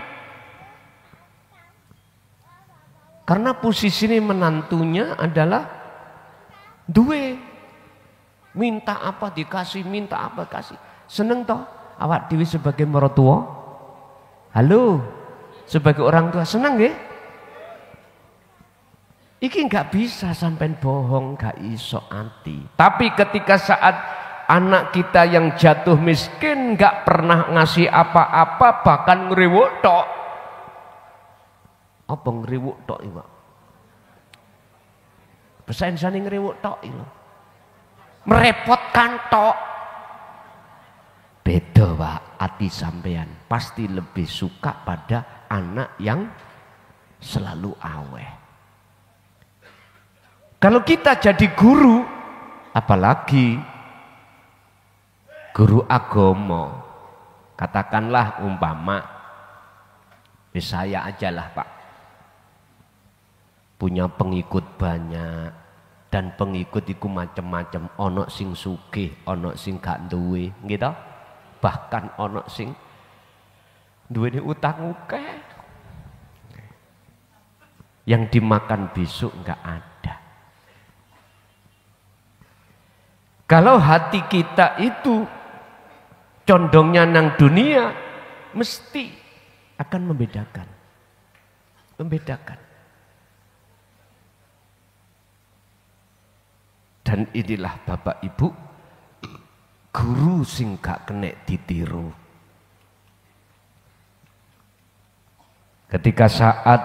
Karena posisi ini menantunya adalah duwe. Minta apa dikasih, minta apa kasih. Seneng toh awak dewi sebagai mertua? Halo, sebagai orang tua seneng nggih? Iki nggak bisa sampai bohong, nggak iso ati. Tapi ketika saat anak kita yang jatuh miskin nggak pernah ngasih apa-apa, bahkan ngriwuk tok. Apa ngriwuk tok iki, Pak? Pesan-pesan ngriwuk tok iki lho. Merepotkan tok. Beda, Pak, hati sampean pasti lebih suka pada anak yang selalu aweh. Kalau kita jadi guru, apalagi guru agama, katakanlah umpama, saya aja lah Pak, punya pengikut banyak, dan pengikut itu macam-macam, ono sing sugih, ono sing gak duwe, gitu. Bahkan ono sing duwe utang akeh, yang dimakan besok nggak ada. Kalau hati kita itu condongnya nang dunia, mesti akan membedakan. Dan inilah Bapak Ibu, guru sing gak kenek ditiru. Ketika saat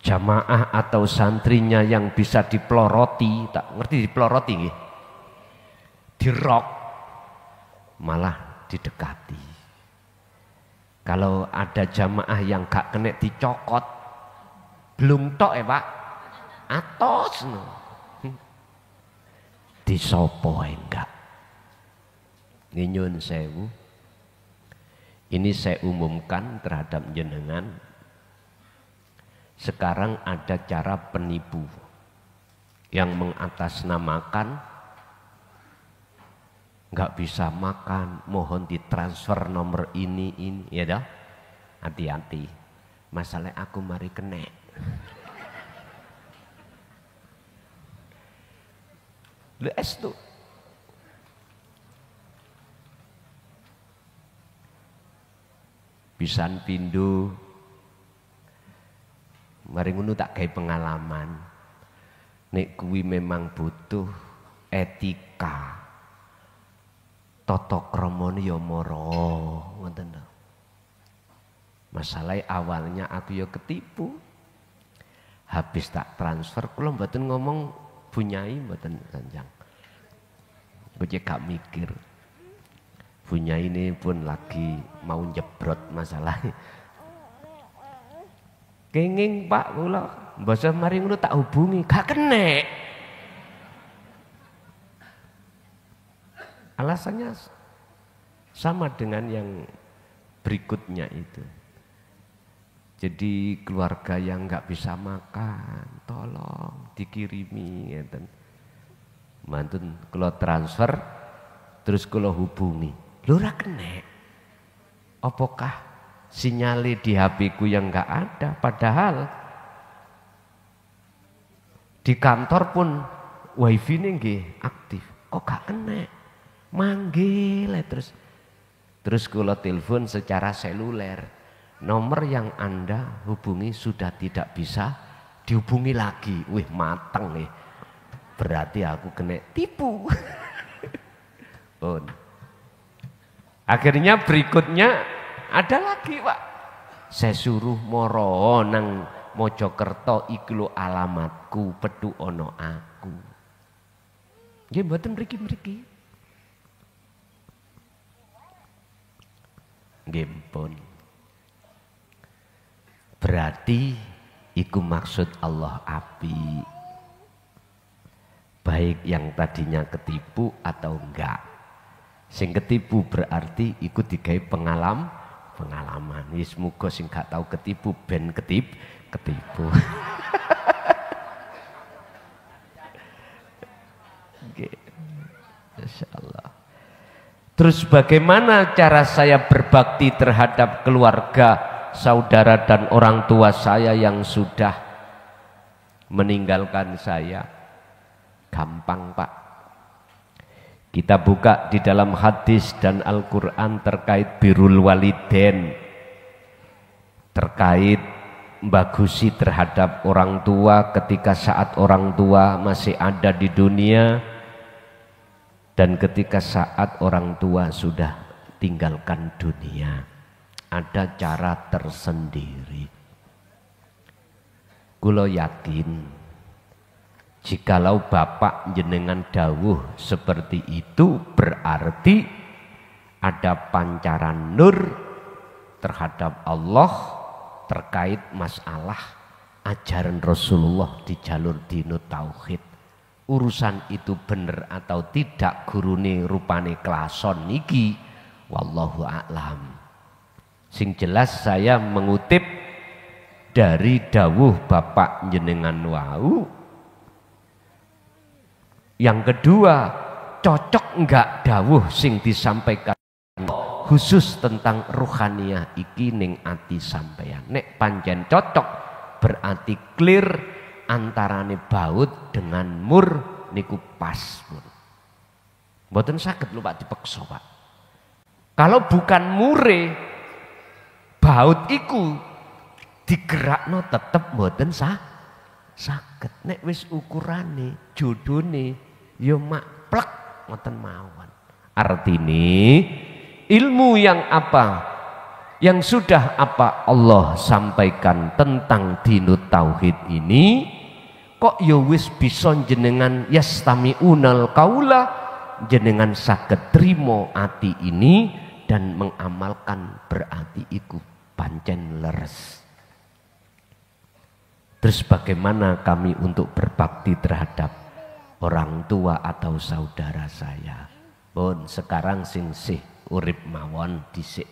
jamaah atau santrinya yang bisa dipeloroti, tak ngerti dipeloroti nggih? Dirok, malah didekati. Kalau ada jamaah yang gak kena dicokot, belum tok ya Pak, atos no. Disopo enggak. Nyun sewu. Ini saya umumkan terhadap jenengan. Sekarang ada cara penipu yang mengatasnamakan nggak bisa makan, mohon ditransfer nomor ini, ya dah. Hati-hati, masalah aku mari kena. Les tuh. Pisan pindu. Mari ngono tak gawe pengalaman. Nek kuwi memang butuh etika. Tata kramane ya mara, ngoten lho. Masalah awalnya aku ya ketipu. Habis tak transfer kula mboten ngomong bunyai mboten Kanjang. Bocah gak mikir. Bunyai ini pun lagi mau njebrot masalah. Kenging Pak kula, mbasa mari ngono tak hubungi, gak kenek. Alasannya sama dengan yang berikutnya itu. Jadi keluarga yang nggak bisa makan, tolong dikirimi, ngeten. Mantun kalau transfer, terus kalau hubungi, lho ora kenek. Apakah sinyali di HP ku yang nggak ada? Padahal di kantor pun wifi ini nggih aktif. Kok gak kenek? Manggil terus kalau telepon secara seluler, nomor yang Anda hubungi sudah tidak bisa dihubungi lagi. Wih, mateng nih, berarti aku kena tipu. Akhirnya berikutnya ada lagi Pak, saya suruh moro nang Mojokerto iki lho alamatku, pedu ono aku. Nggih mboten mriki-mriki. Nggih pun. Berarti iku maksud Allah api. Baik yang tadinya ketipu atau enggak. Sing ketipu berarti ikut digawe pengalaman. Wis muga sing gak tahu ketipu ben ketipu. Nggih. Insyaallah. Terus bagaimana cara saya berbakti terhadap keluarga, saudara dan orang tua saya yang sudah meninggalkan saya? Gampang Pak. Kita buka di dalam hadis dan Al-Quran terkait birrul walidain, terkait bagusi terhadap orang tua ketika saat orang tua masih ada di dunia dan ketika saat orang tua sudah tinggalkan dunia. Ada cara tersendiri. Kulo yakin jikalau bapak jenengan dawuh seperti itu berarti ada pancaran nur terhadap Allah terkait masalah ajaran Rasulullah di jalur dinu tauhid. Urusan itu bener atau tidak gurune rupane klason niki wallahu a'lam. Sing jelas saya mengutip dari dawuh bapak jenengan wau. Yang kedua, cocok enggak dawuh sing disampaikan khusus tentang ruhaniyah iki ning ati sampeyan. Nek pancen cocok berarti clear antarane baut dengan mur niku pas pun. Mboten saged lho Pak dipeksa Pak. Kalau bukan mure baut iku digerakno tetep mboten saged. Nek wis ukurane jodone ya mak plek ngoten mawon. Artine ilmu yang apa? Yang sudah apa Allah sampaikan tentang dinut tauhid ini kok ya wis bisa jenengan yastami'unal qaula, jenengan saged trimo ati ini dan mengamalkan berarti iku pancen leres. Terus bagaimana kami untuk berbakti terhadap orang tua atau saudara saya? Bon, sekarang sing urip mawon dhisik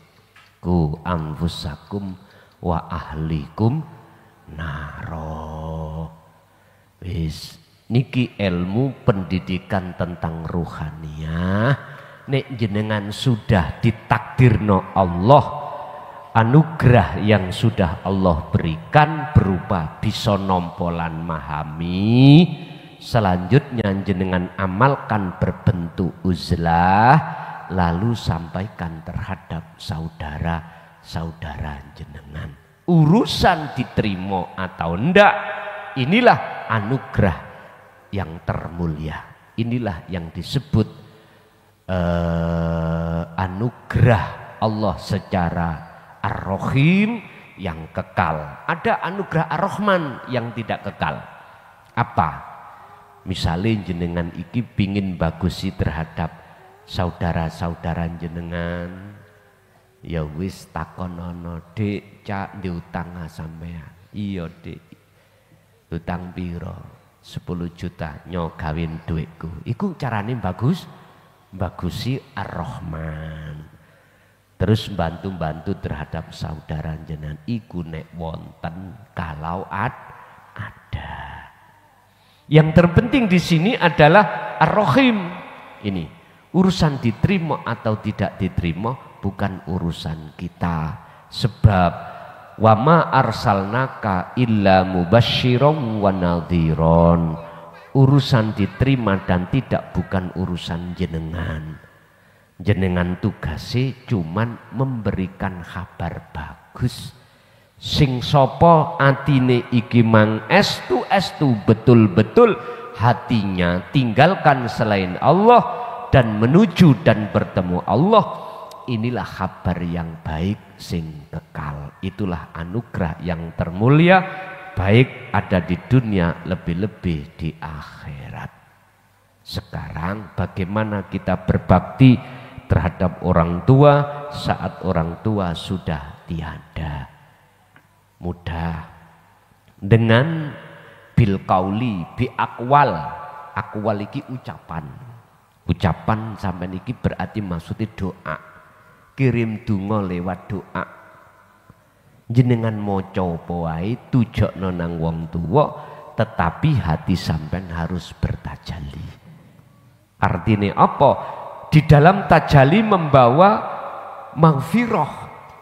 ku anfusakum wa ahlikum naro. Wis niki ilmu pendidikan tentang ruhaniyah. Nek jenengan sudah ditakdirno Allah, anugerah yang sudah Allah berikan berupa bisa nompolan memahami, selanjutnya jenengan amalkan berbentuk uzlah, lalu sampaikan terhadap saudara-saudara jenengan. Urusan diterima atau enggak, inilah anugerah yang termulia. Inilah yang disebut anugerah Allah secara Ar-Rahim yang kekal. Ada anugerah Ar-Rahman yang tidak kekal. Apa? Misalnya jenengan iki pingin bagusi terhadap saudara-saudara jenengan, ya wis takonono, Dik, cak diutang sampean. Iya Dik, utang piro? 10 juta nyo gawin duitku. Iku carane bagusi Ar-Rahman. Terus bantu-bantu terhadap saudara jenengan iku nek wonten kalau ada. Yang terpenting di sini adalah Ar-Rahim. Ini urusan diterima atau tidak diterima bukan urusan kita. Sebab wa ma arsalnaka illa mubasysyiran wa nadhiran. Urusan diterima dan tidak bukan urusan jenengan. Jenengan tugasnya cuman memberikan kabar bagus. Sing sopo atine iki mang estu betul-betul hatinya tinggalkan selain Allah dan menuju dan bertemu Allah. Inilah kabar yang baik sing kekal. Itulah anugerah yang termulia, baik ada di dunia lebih-lebih di akhirat. Sekarang bagaimana kita berbakti terhadap orang tua saat orang tua sudah tiada? Mudah, dengan bil kauli, bi akwal. Akwal iki ucapan. Ucapan sampai niki berarti maksudnya doa. Kirim donga lewat doa. Jenengan maca apa wae tujakno nang wong tuwa, tetapi hati sampean harus bertajalli. Artinya apa? Di dalam tajalli membawa maghfirah,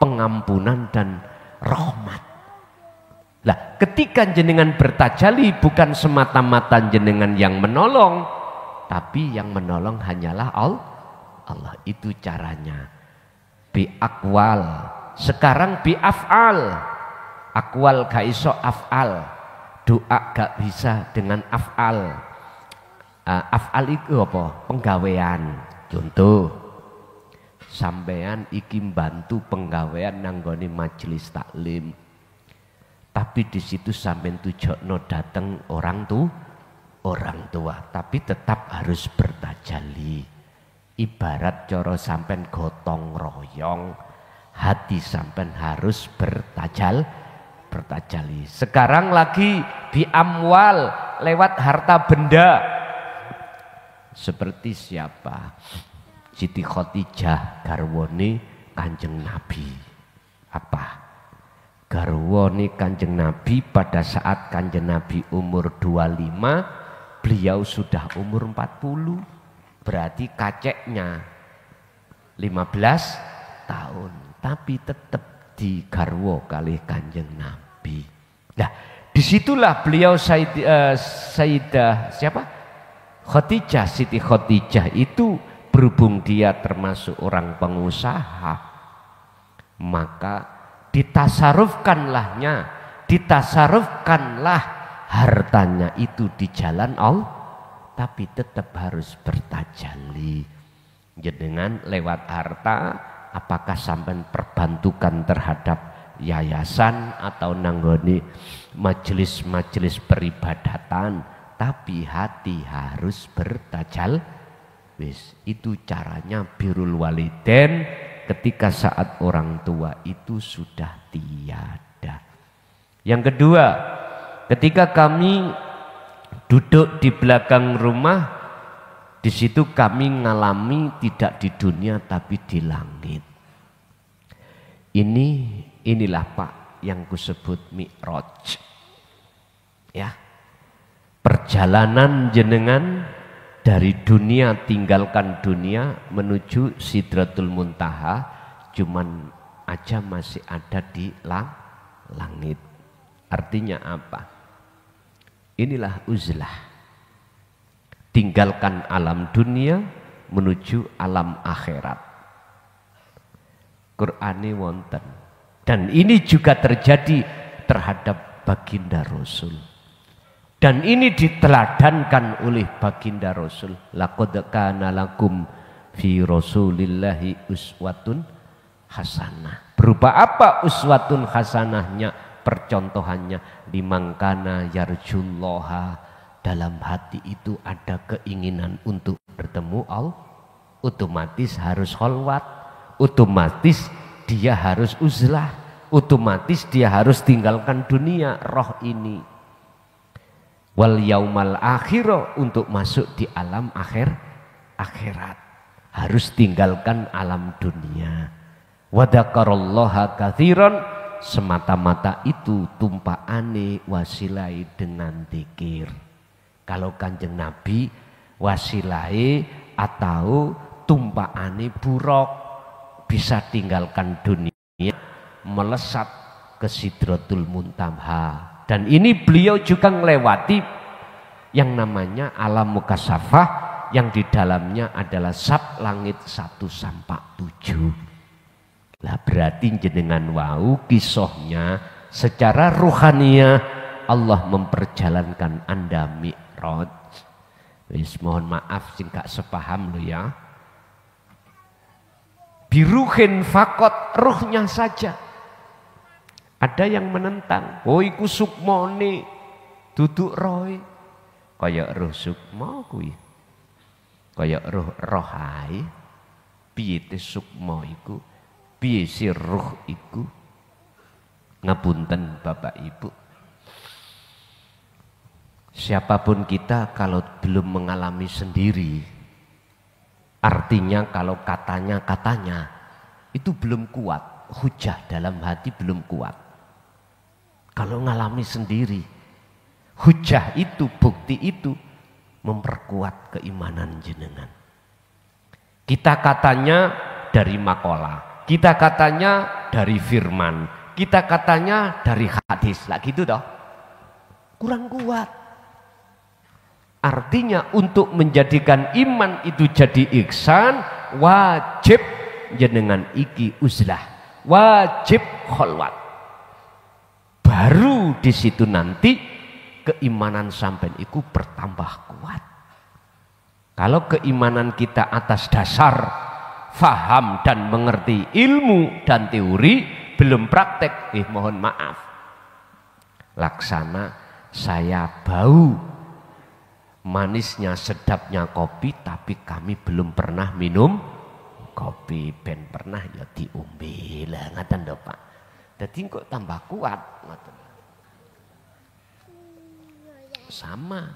pengampunan dan rahmat. Lah, ketika jenengan bertajalli bukan semata-mata jenengan yang menolong, tapi yang menolong hanyalah Allah. Itu caranya. Bi akwal. Sekarang bi af'al. Akwal gak iso af'al. Doa gak bisa dengan af'al. Af'al itu apa? Penggawean. Contoh, sampean iki bantu penggawean nanggone majelis taklim. Tapi di situ sampean tujokno dateng orang tua, tapi tetap harus bertajalli. Ibarat coro sampean gotong royong, hati sampean harus bertajalli. Sekarang lagi di amwal lewat harta benda. Seperti siapa? Siti Khadijah garwane Kanjeng Nabi. Apa? Garwane Kanjeng Nabi pada saat Kanjeng Nabi umur 25, beliau sudah umur 40. Berarti kaceknya 15 tahun. Tapi tetap digarwo kali Kanjeng Nabi. Nah, disitulah beliau Sayyidah siapa? Khadijah, Siti Khadijah itu berhubung dia termasuk orang pengusaha, maka ditasarufkanlah hartanya itu di jalan Allah, tapi tetap harus bertajalli. Jenengan lewat harta, apakah sampai perbantukan terhadap yayasan atau nanggoni majelis-majelis peribadatan, tapi hati harus bertajal. Wis, itu caranya birrul walidain ketika saat orang tua itu sudah tiada. Yang kedua, ketika kami duduk di belakang rumah, di situ kami ngalami tidak di dunia tapi di langit. Inilah Pak yang kusebut Mi'raj. Ya. Perjalanan jenengan dari dunia, tinggalkan dunia menuju Sidratul Muntaha, cuman aja masih ada di langit. Artinya apa? Inilah uzlah. Tinggalkan alam dunia menuju alam akhirat. Qur'ani wonten. Dan ini juga terjadi terhadap baginda Rasul. Dan ini diteladankan oleh baginda Rasul. Laqad kana lakum fi Rasulillahi uswatun hasanah. Berupa apa uswatun hasanahnya? Percontohannya, liman kana yarjullaha, dalam hati itu ada keinginan untuk bertemu Allah, otomatis harus kholwat, otomatis dia harus uzlah, otomatis dia harus tinggalkan dunia roh ini. Wal yaumal akhirah, untuk masuk di alam akhirat harus tinggalkan alam dunia. Wadakarallaha katsiran, semata-mata itu tumpaane wasilai dengan zikir. Kalau Kanjeng Nabi wasilai atau tumpaane buruk, bisa tinggalkan dunia melesat ke Sidratul Muntaha. Dan ini beliau juga melewati yang namanya alam mukasyafah, yang di dalamnya adalah sab langit 1 sampai 7. Lah berarti jenengan wau kisahnya secara ruhaniyah Allah memperjalankan Anda Mi'raj. Wis mohon maaf sing gak sepaham lo ya. Biruhin fakot, ruhnya saja. Ada yang menentang, oh iku sukmone duduk roy. Kayak roh sukma kuwi. Kayak roh rohai. Piye te sukma iku? Piye si roh iku? Ngapunten Bapak Ibu. Siapapun kita kalau belum mengalami sendiri, artinya kalau katanya itu belum kuat, hujah dalam hati belum kuat. Kalau ngalami sendiri, hujah itu, bukti itu memperkuat keimanan jenengan. Kita katanya dari makalah, kita katanya dari firman, kita katanya dari hadis, lah gitu toh. Kurang kuat. Artinya untuk menjadikan iman itu jadi ihsan, wajib jenengan iki uzlah, wajib kholwat. Baru di situ nanti keimanan sampean iku bertambah kuat. Kalau keimanan kita atas dasar faham dan mengerti ilmu dan teori, belum praktek, mohon maaf. Laksana saya bau manisnya sedapnya kopi, tapi kami belum pernah minum kopi. Ben pernah ya diombe lah, ngaten lho Pak. Dadi kok tambah kuat ngoten. Sama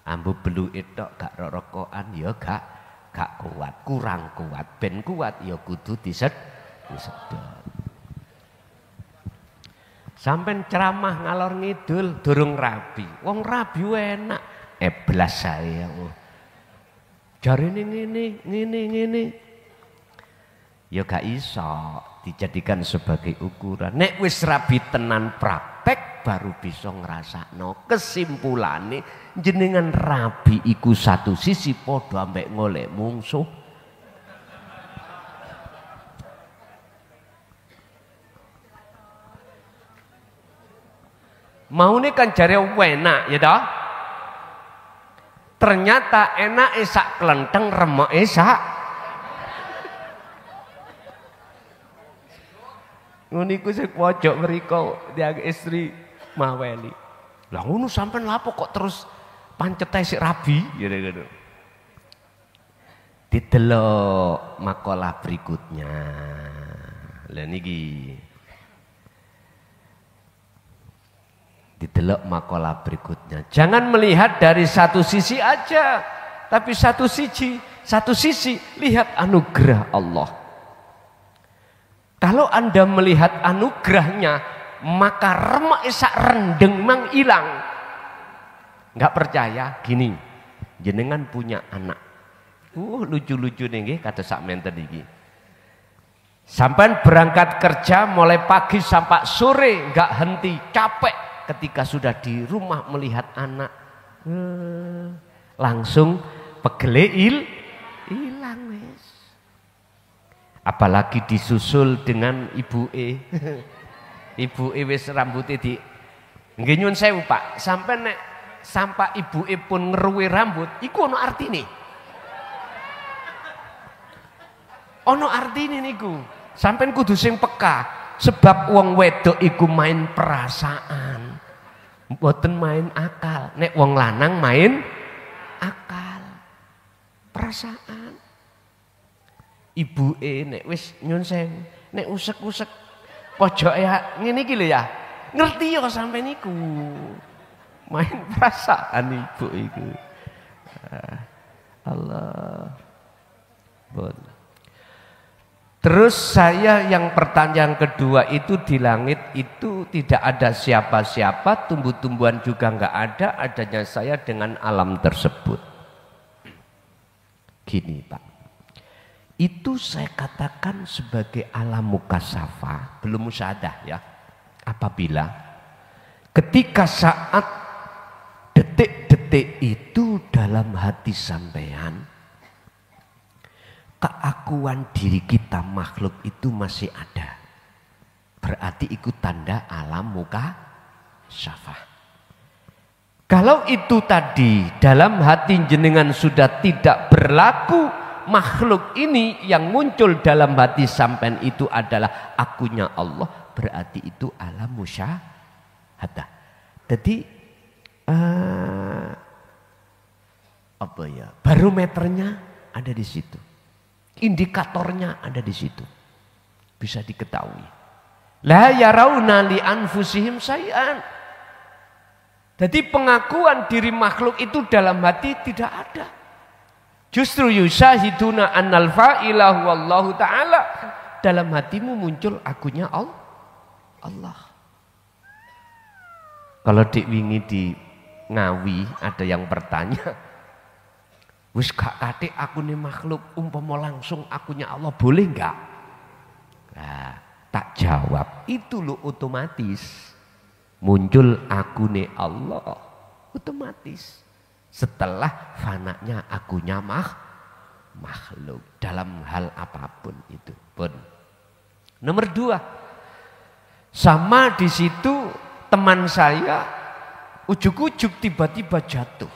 ambu belu itu gak rokokan ya gak kuat, kurang kuat. Ben kuat ya kudu disedot. Sampai ceramah ngalor ngidul durung rabi. Wong rabi enak. Eblas saya. Jarine ngene. Ya gak iso dijadikan sebagai ukuran. Nek wis rabi tenan praktek baru bisa ngrasakno. Kesimpulane jenengan rabi iku satu sisi padha ambek golek mungsuh. Maune kan jare enak ya toh? Ternyata enak sak kelenteng, remek sak. Nguniku sing pojok mriko tiang istri maweli. Lah ngono sampean lapo kok terus pancete sik rabi gitu. Didelok makalah berikutnya. Lah niki. Didelok makalah berikutnya. Jangan melihat dari satu sisi aja, tapi satu sisi lihat anugerah Allah. Kalau Anda melihat anugerahnya, maka remek sak rendeng mang hilang. Enggak percaya? Gini, jenengan punya anak. Lucu-lucu nih kata sak menten iki. Sampai berangkat kerja mulai pagi sampai sore enggak henti, capek. Ketika sudah di rumah melihat anak, langsung pegele hilang wes. Apalagi disusul dengan ibu ibu wes rambutnya di nggih nyuwun sewu Pak, sampai ibu pun ngeruwe rambut, iku ono artine. Ono artine niku. Sampeyan kudu sing peka. Sebab wong wedok iku main perasaan, mboten main akal. Nek wong lanang main akal, perasaan. Ibuke nek wis nyun sewu, nek usek-usek pojok ya ngene iki lho ya. Ngerti ya sampe niku. Main perasaan ibu iku. Allah. Bon. Terus saya yang pertanyaan kedua itu di langit itu tidak ada siapa-siapa, tumbuh-tumbuhan juga enggak ada, adanya saya dengan alam tersebut. Gini Pak, itu saya katakan sebagai alam mukasyafah, belum musyahadah ya. Apabila ketika saat detik-detik itu dalam hati sampean, keakuan diri kita makhluk itu masih ada. Berarti ikut tanda alam muka syafah. Kalau itu tadi dalam hati jenengan sudah tidak berlaku, makhluk ini yang muncul dalam hati sampean itu adalah akunya Allah, berarti itu alam musyahadah. Jadi apa ya? Barometernya ada di situ. Indikatornya ada di situ. Bisa diketahui. La yarawna li anfusihim syai'an. Jadi pengakuan diri makhluk itu dalam hati tidak ada. Justru yusahiduna annal fa'ilahu wallahu ta'ala. Dalam hatimu muncul akunya Allah. Kalau dik wingi di Ngawi ada yang bertanya, wis gak katik aku nih makhluk, umpama langsung akunya Allah, boleh enggak? Nah, tak jawab, itu lo otomatis muncul aku nih Allah, otomatis. setelah fananya akunya makhluk dalam hal apapun itu pun. Nomor 2, sama di situ teman saya ujuk-ujuk tiba-tiba jatuh.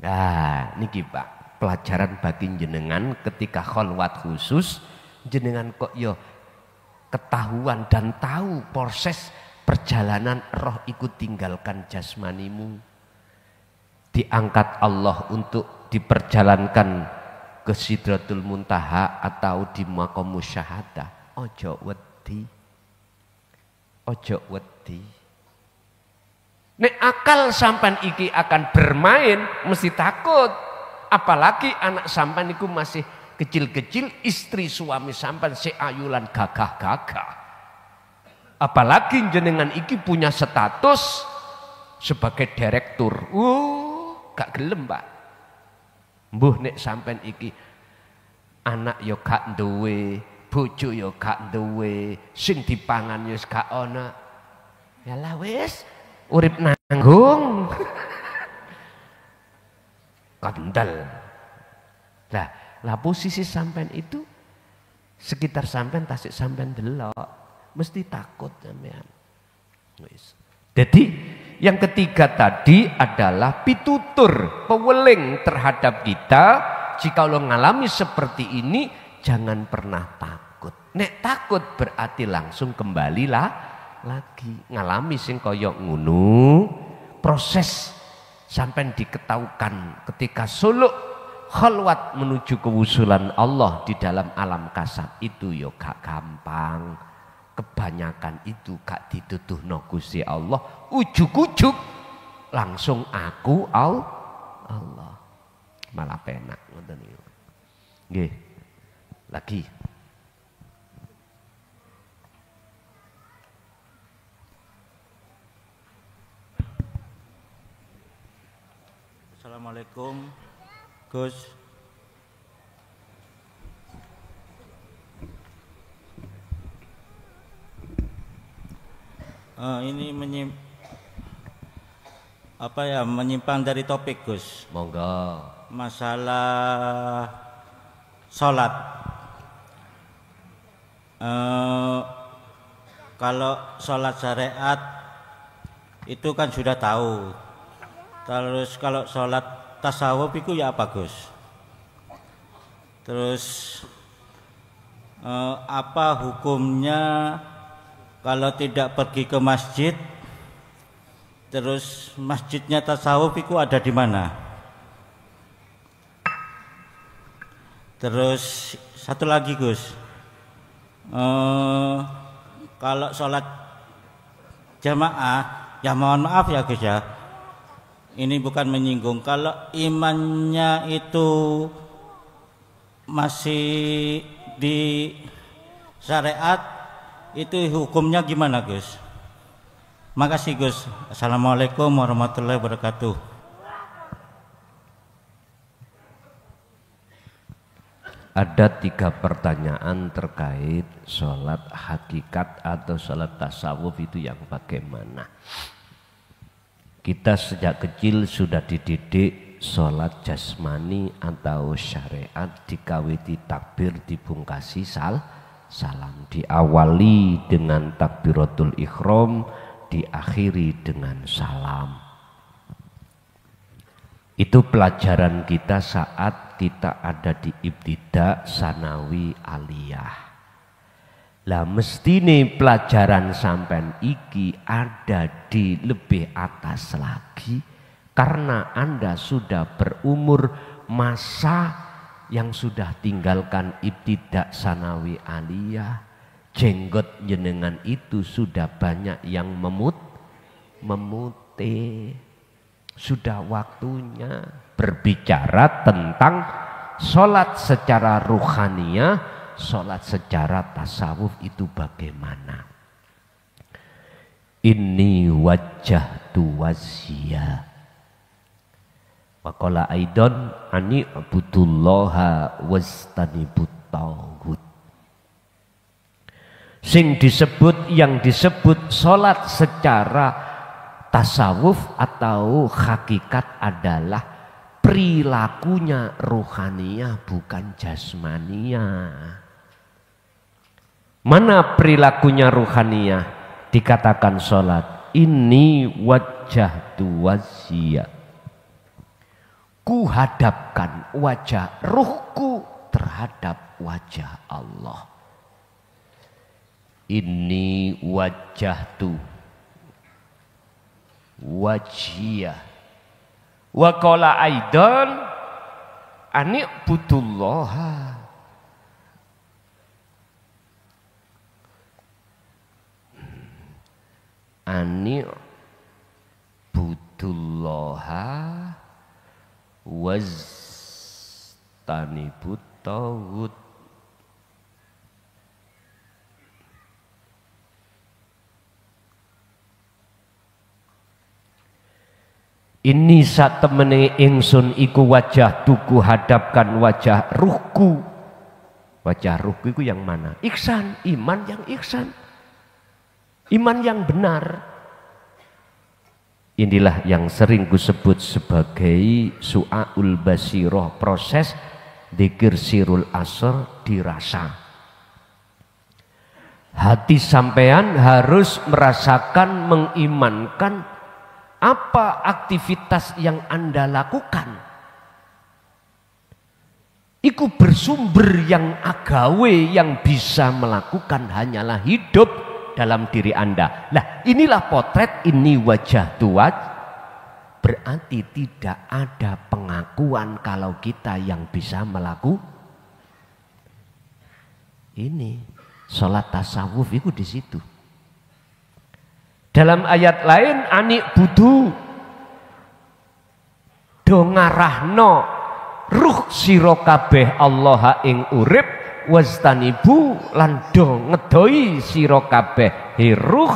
Nah, niki Pak, pelajaran bagi jenengan ketika kholwat khusus, jenengan kok yo ketahuan dan tahu proses perjalanan roh ikut tinggalkan jasmanimu. Diangkat Allah untuk diperjalankan ke Sidratul Muntaha atau di maqam musyahadah. Ojo wedi. Ojo wedi. Nek akal sampan iki akan bermain mesti takut. Apalagi anak sampan iku masih kecil-kecil, istri suami sampan seayulan gagah-gagah. Apalagi jenengan iki punya status sebagai direktur. Gak gelem, Pak. Mbuh nek sampean iki anak yo gak duwe, bojo yo gak duwe, sing dipangan yo gak ana. Yalah wis, urip nanggung. Kandel. Lah posisi sampean itu sekitar sampean tasik sampean delok, mesti takut sampean. Wis. Jadi yang ketiga tadi adalah pitutur, peweling terhadap kita. Jika lo ngalami seperti ini, jangan pernah takut. Nek takut berarti langsung kembalilah lagi. Ngalami sing koyok ngunu, proses sampai diketahukan ketika suluk khalwat menuju kewusulan Allah di dalam alam kasat itu yo gak gampang. Kebanyakan itu gak dituduhno Gusti Allah, ujuk-ujuk langsung aku Allah. Malah penak ngoten niku. Nggih. Lagi. Assalamualaikum Gus. Ini menyimpang dari topik Gus. Monggo. Masalah sholat. Kalau sholat syariat itu kan sudah tahu. Terus kalau sholat tasawuf itu ya apa Gus? Terus apa hukumnya kalau tidak pergi ke masjid, terus masjidnya tasawuf itu ada di mana? Terus satu lagi Gus, kalau sholat jamaah, ya mohon maaf ya Gus ya, ini bukan menyinggung. Kalau imannya itu masih di syariat, itu hukumnya gimana Gus? Makasih Gus. Assalamualaikum warahmatullahi wabarakatuh. Ada 3 pertanyaan terkait sholat hakikat atau sholat tasawuf itu yang bagaimana. Kita sejak kecil sudah dididik sholat jasmani atau syariat, dikawiti takbir, dibungkasi salam, diawali dengan takbiratul ihram, diakhiri dengan salam. Itu pelajaran kita saat kita ada di ibtida, sanawi, aliyah. Lah mestine pelajaran sampean iki ada di lebih atas lagi, karena Anda sudah berumur masa yang sudah tinggalkan ibtidak sanawi aliyah. Jenggot jenengan itu sudah banyak yang memutih. Sudah waktunya berbicara tentang sholat secara ruhaniyah, sholat secara tasawuf itu bagaimana. Inni wajjahtu wajhiya Waqala aidon ani abudullaha wastanibut tauhid. Yang disebut sholat secara tasawuf atau hakikat adalah perilakunya ruhaniyah bukan jasmaniyah. Mana perilakunya ruhaniyah? Dikatakan sholat, ini wajjahtu wajhiya, ku hadapkan wajah ruhku terhadap wajah Allah. Ini wajjahtu wajhiya wa qala aidan ani'budullaha ani'budullaha waztanibut taghut. Ini sak temene ingsun iku wajah tuku hadapkan wajah ruhku. Wajah ruhku itu yang mana? Ihsan, iman yang ihsan. Iman yang benar. Inilah yang sering kusebut sebagai su'aul basiroh, proses dzikir sirul asr dirasa. Hati sampean harus merasakan, mengimankan apa aktivitas yang Anda lakukan. Iku bersumber yang agawe yang bisa melakukan hanyalah hidup dalam diri Anda. Nah, inilah potret ini wajah tuat. Berarti tidak ada pengakuan kalau kita yang bisa melakukan ini. Sholat tasawuf itu di situ. Dalam ayat lain anik budu do ngarahno ruh sira kabeh Allah ing urip wastanibu lan do ngedoi sira kabeh ruh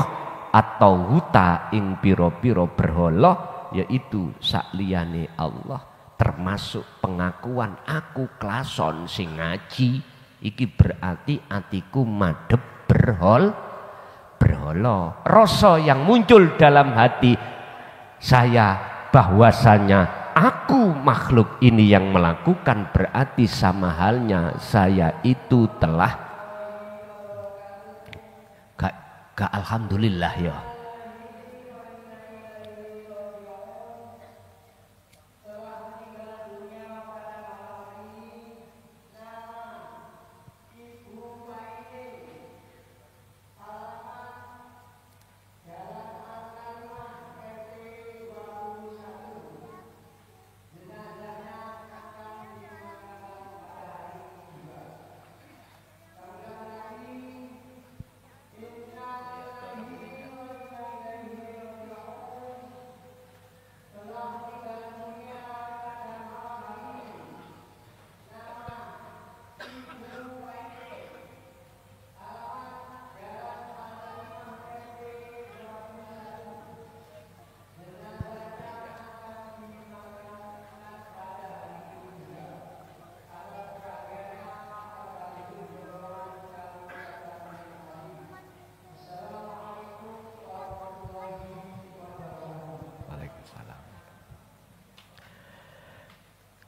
atau huta ing pira-pira berhala yaitu sakliyane Allah, termasuk pengakuan aku klason sing ngaji iki berarti atiku madhep berhala. Rasa yang muncul dalam hati saya bahwasanya aku makhluk ini yang melakukan berarti sama halnya saya itu telah gak alhamdulillah ya.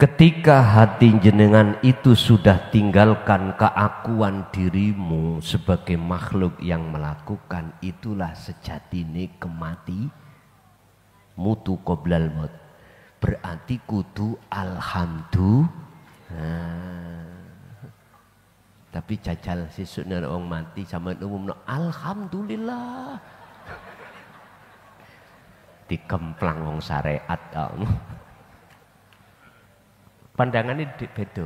Ketika hati jenengan itu sudah tinggalkan keakuan dirimu sebagai makhluk yang melakukan, itulah sejatine kemati mutu qoblal maut. Berarti kudu alhamdulillah. Tapi jajal sesuknya orang mati sama umumnya alhamdulillah. Dikemplang wong syariat kamu. Pandangannya beda.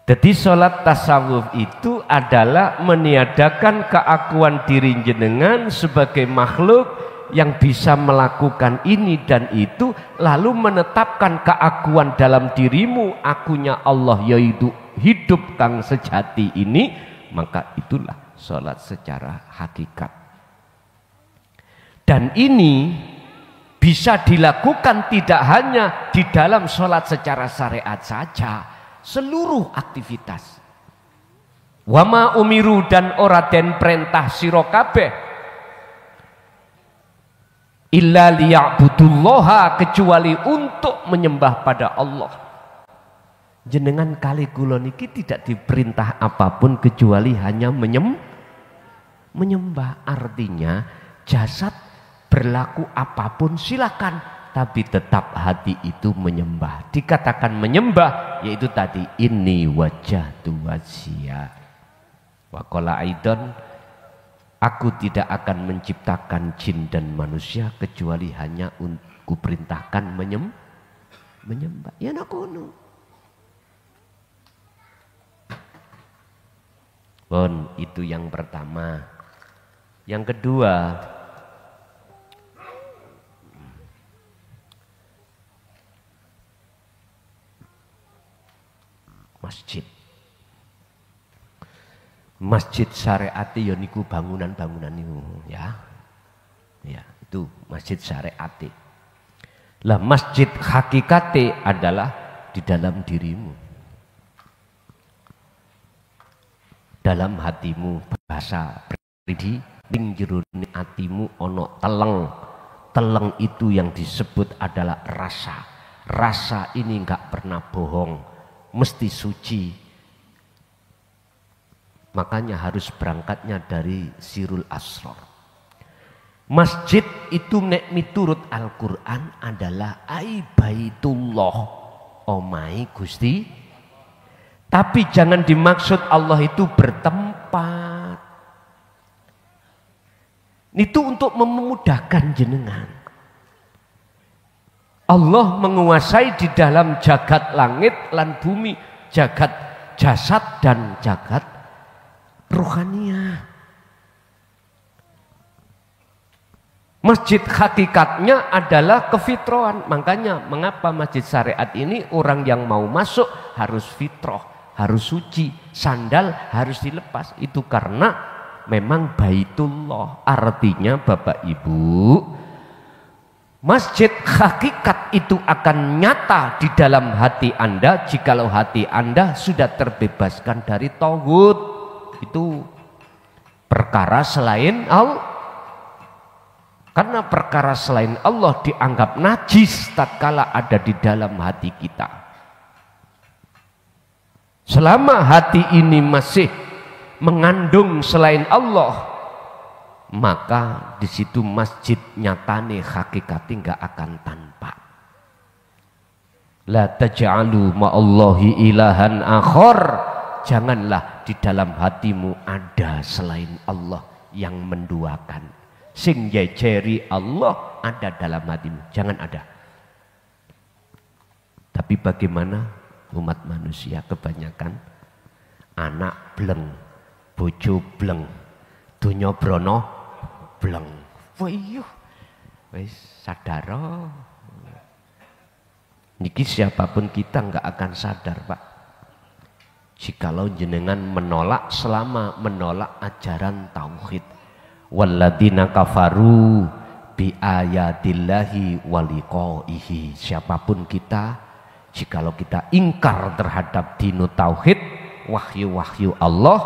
Jadi sholat tasawuf itu adalah meniadakan keakuan diri jenengan sebagai makhluk yang bisa melakukan ini dan itu, lalu menetapkan keakuan dalam dirimu akunya Allah yaitu hidup kang sejati ini, maka itulah sholat secara hakikat. Dan ini bisa dilakukan tidak hanya di dalam sholat secara syariat saja, seluruh aktivitas. Wama umiru dan ora den perintah sira kabeh illa liya'budullaha, kecuali untuk menyembah pada Allah. Jenengan kali kula niki tidak diperintah apapun kecuali hanya menyembah. Artinya jasad berlaku apapun silakan, tapi tetap hati itu menyembah. Dikatakan menyembah yaitu tadi inni wajjahtu wajhiya wa qala aidan, aku tidak akan menciptakan jin dan manusia kecuali hanya ku perintahkan menyembah. Ya nakono. Bon, itu yang pertama. Yang kedua, masjid. Masjid syariati ya niku bangunan-bangunan niku ya. Ya, itu masjid syariati. Lah masjid hakikate adalah di dalam dirimu. Dalam hatimu, bahasa pribadi ning jerone atimu ono teleng. Teleng itu yang disebut adalah rasa. Rasa ini enggak pernah bohong, mesti suci. Makanya harus berangkatnya dari Sirul Asrar. Masjid itu nek miturut Al-Quran adalah Baitullah, omai Gusti. Tapi jangan dimaksud Allah itu bertempat. Itu untuk memudahkan jenengan. Allah menguasai di dalam jagat langit lan bumi, jagat jasad dan jagat rohania. Masjid hakikatnya adalah kefitrohan. Makanya mengapa masjid syariat ini orang yang mau masuk harus fitroh, harus suci, sandal harus dilepas. Itu karena memang Baitullah. Artinya Bapak Ibu, masjid hakikat itu akan nyata di dalam hati Anda jikalau hati Anda sudah terbebaskan dari tauhid. Itu perkara selain Allah. Karena perkara selain Allah dianggap najis tatkala ada di dalam hati kita. Selama hati ini masih mengandung selain Allah, maka di situ masjid nyatane hakikatnya enggak akan tanpa. La taj'alu ma'allahi ilahan akhar. Janganlah di dalam hatimu ada selain Allah yang menduakan. Sing jejeri Allah ada dalam hatimu, jangan ada. Tapi bagaimana umat manusia kebanyakan anak bleng, bojo bleng, donya brono bleng. Wayuh, wis sadaro. Niki siapapun kita nggak akan sadar, Pak. Jikalau jenengan menolak selama menolak ajaran tauhid. Walladzina kafaru bi ayatillahi waliqaihi. Siapapun kita, jikalau kita ingkar terhadap dinu tauhid, wahyu-wahyu Allah,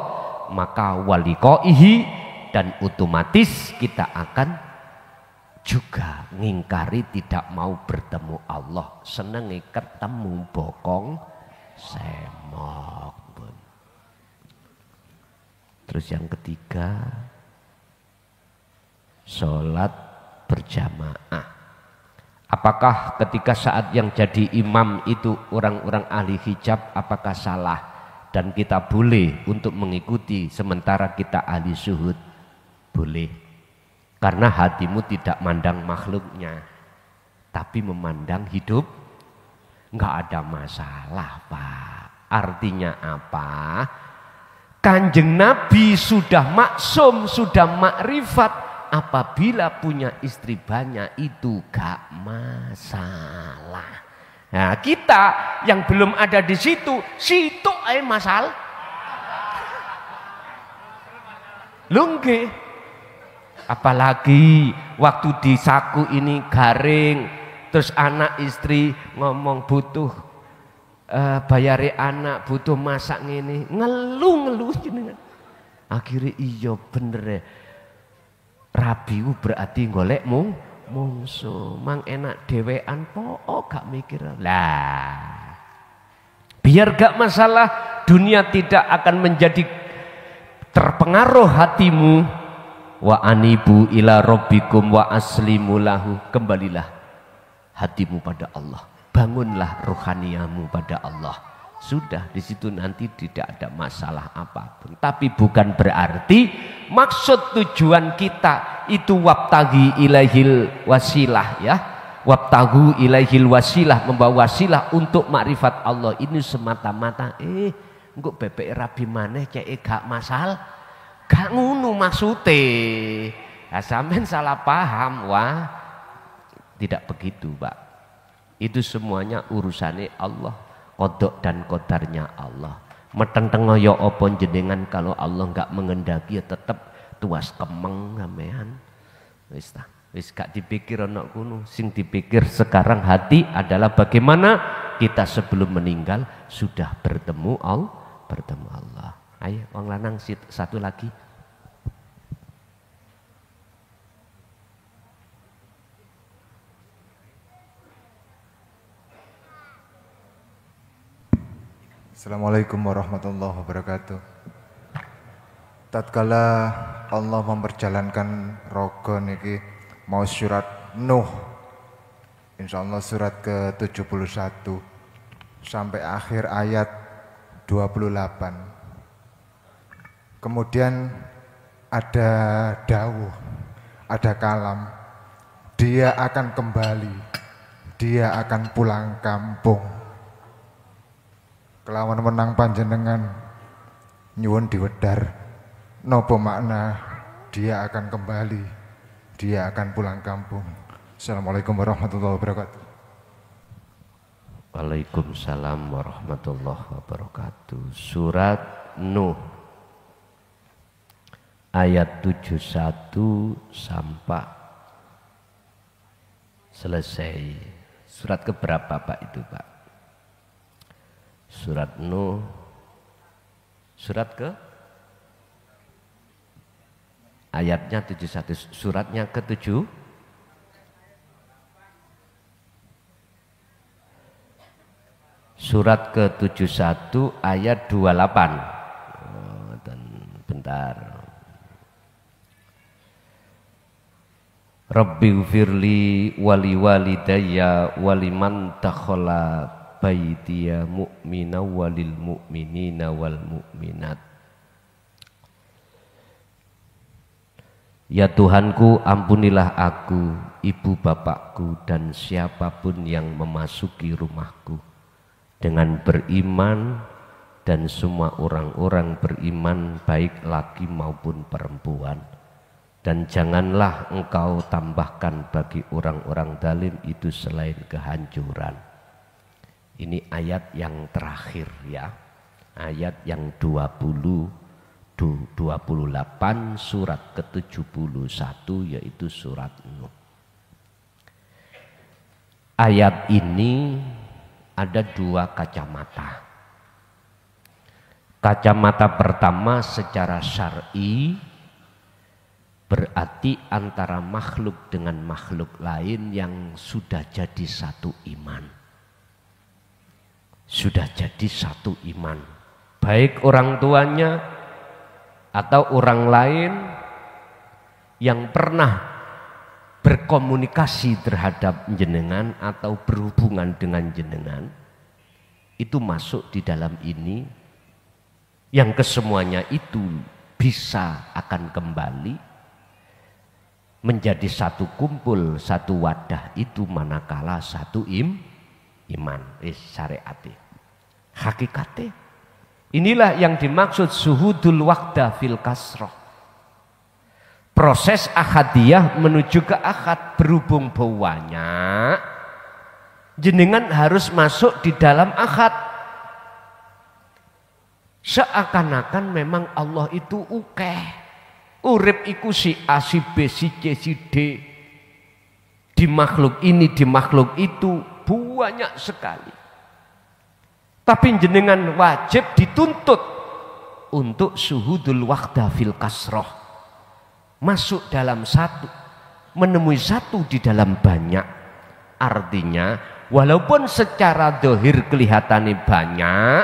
maka waliqaihi, dan otomatis kita akan juga ngingkari tidak mau bertemu Allah. Senenge ketemu bokong semok. Terus yang ketiga, sholat berjamaah. Apakah ketika saat yang jadi imam itu orang-orang ahli hijab, apakah salah? Dan kita boleh untuk mengikuti sementara kita ahli syuhud? Boleh. Karena hatimu tidak mandang makhluknya, tapi memandang hidup. Nggak ada masalah, Pak. Artinya apa? Kanjeng Nabi sudah maksum, sudah makrifat. Apabila punya istri banyak itu gak masalah. Nah, kita yang belum ada di situ masalah. Lungge. Apalagi waktu di saku ini garing, terus anak istri ngomong butuh bayari anak, butuh masak ngene, ngeluh jenengan. Akhirnya iya bener ya. Rabiu berarti golekmu Monso mang enak dewean po gak mikir lah. Biar gak masalah, dunia tidak akan menjadi terpengaruh hatimu. Wa anibu ila rabbikum wa aslimu lahu. Kembalilah hatimu pada Allah, bangunlah rohaniamu pada Allah. Sudah, di situ nanti tidak ada masalah apapun. Tapi bukan berarti maksud tujuan kita itu wabtaghi ilaihil wasilah ya. Wabtaghu ilaihil wasilah, membawa wasilah untuk makrifat Allah. Ini semata-mata engko bebek rabi maneh cek gak masalah. Gak ngono maksude. Nah, sampean salah paham. Wah, tidak begitu, Pak. Itu semuanya urusannya Allah, kodok dan kodarnya Allah. Metenteng ya apa jenengan, kalau Allah enggak mengendaki ya tetap tuas kemeng sampean. Wis ta. Wis gak dipikir ana kuno, sing dipikir sekarang hati adalah bagaimana kita sebelum meninggal sudah bertemu Allah. Ayo wong lanang satu lagi. Assalamualaikum warahmatullahi wabarakatuh. Tatkala Allah memperjalankan rogo niki mau surat Nuh, insyaallah surat ke-71 sampai akhir ayat 28. Kemudian ada dawuh, ada kalam, dia akan kembali, dia akan pulang kampung. Kelawan menang panjenengan nyuwun diwedar nopo makna dia akan kembali, dia akan pulang kampung. Assalamualaikum warahmatullahi wabarakatuh. Waalaikumsalam warahmatullahi wabarakatuh. Surat Nuh ayat 71 sampai selesai. Surat keberapa Pak itu Pak? Surat Nuh, surat ke ayatnya 71, suratnya ke-7. Surat ke-71 ayat 28. Dan bentar. Rabbighfirli wali walidayya waliman takhala baitiya mu'mina walil mu'minina wal mu'minat. Ya Tuhanku, ampunilah aku, ibu bapakku, dan siapapun yang memasuki rumahku dengan beriman dan semua orang-orang beriman baik laki maupun perempuan. Dan janganlah engkau tambahkan bagi orang-orang zalim itu selain kehancuran. Ini ayat yang terakhir ya, ayat yang 28 surat ke-71 yaitu surat Nuh. Ayat ini ada dua kacamata. Kacamata pertama secara syar'i berarti antara makhluk dengan makhluk lain yang sudah jadi satu iman. Sudah jadi satu iman, baik orang tuanya atau orang lain yang pernah berkomunikasi terhadap jenengan atau berhubungan dengan jenengan, itu masuk di dalam ini, yang kesemuanya itu bisa akan kembali menjadi satu kumpul, satu wadah itu manakala satu iman, syariat. Hakikatnya inilah yang dimaksud suhudul waqda fil kasroh. Proses ahadiyah menuju ke ahad, berhubung bawahnya jenengan harus masuk di dalam ahad. Seakan-akan memang Allah itu urip iku si A, si B, si C, si D, di makhluk ini, di makhluk itu banyak sekali. Tapi jenengan wajib dituntut untuk suhudul waqda fil kasroh, masuk dalam satu, menemui satu di dalam banyak. Artinya walaupun secara dohir kelihatannya banyak,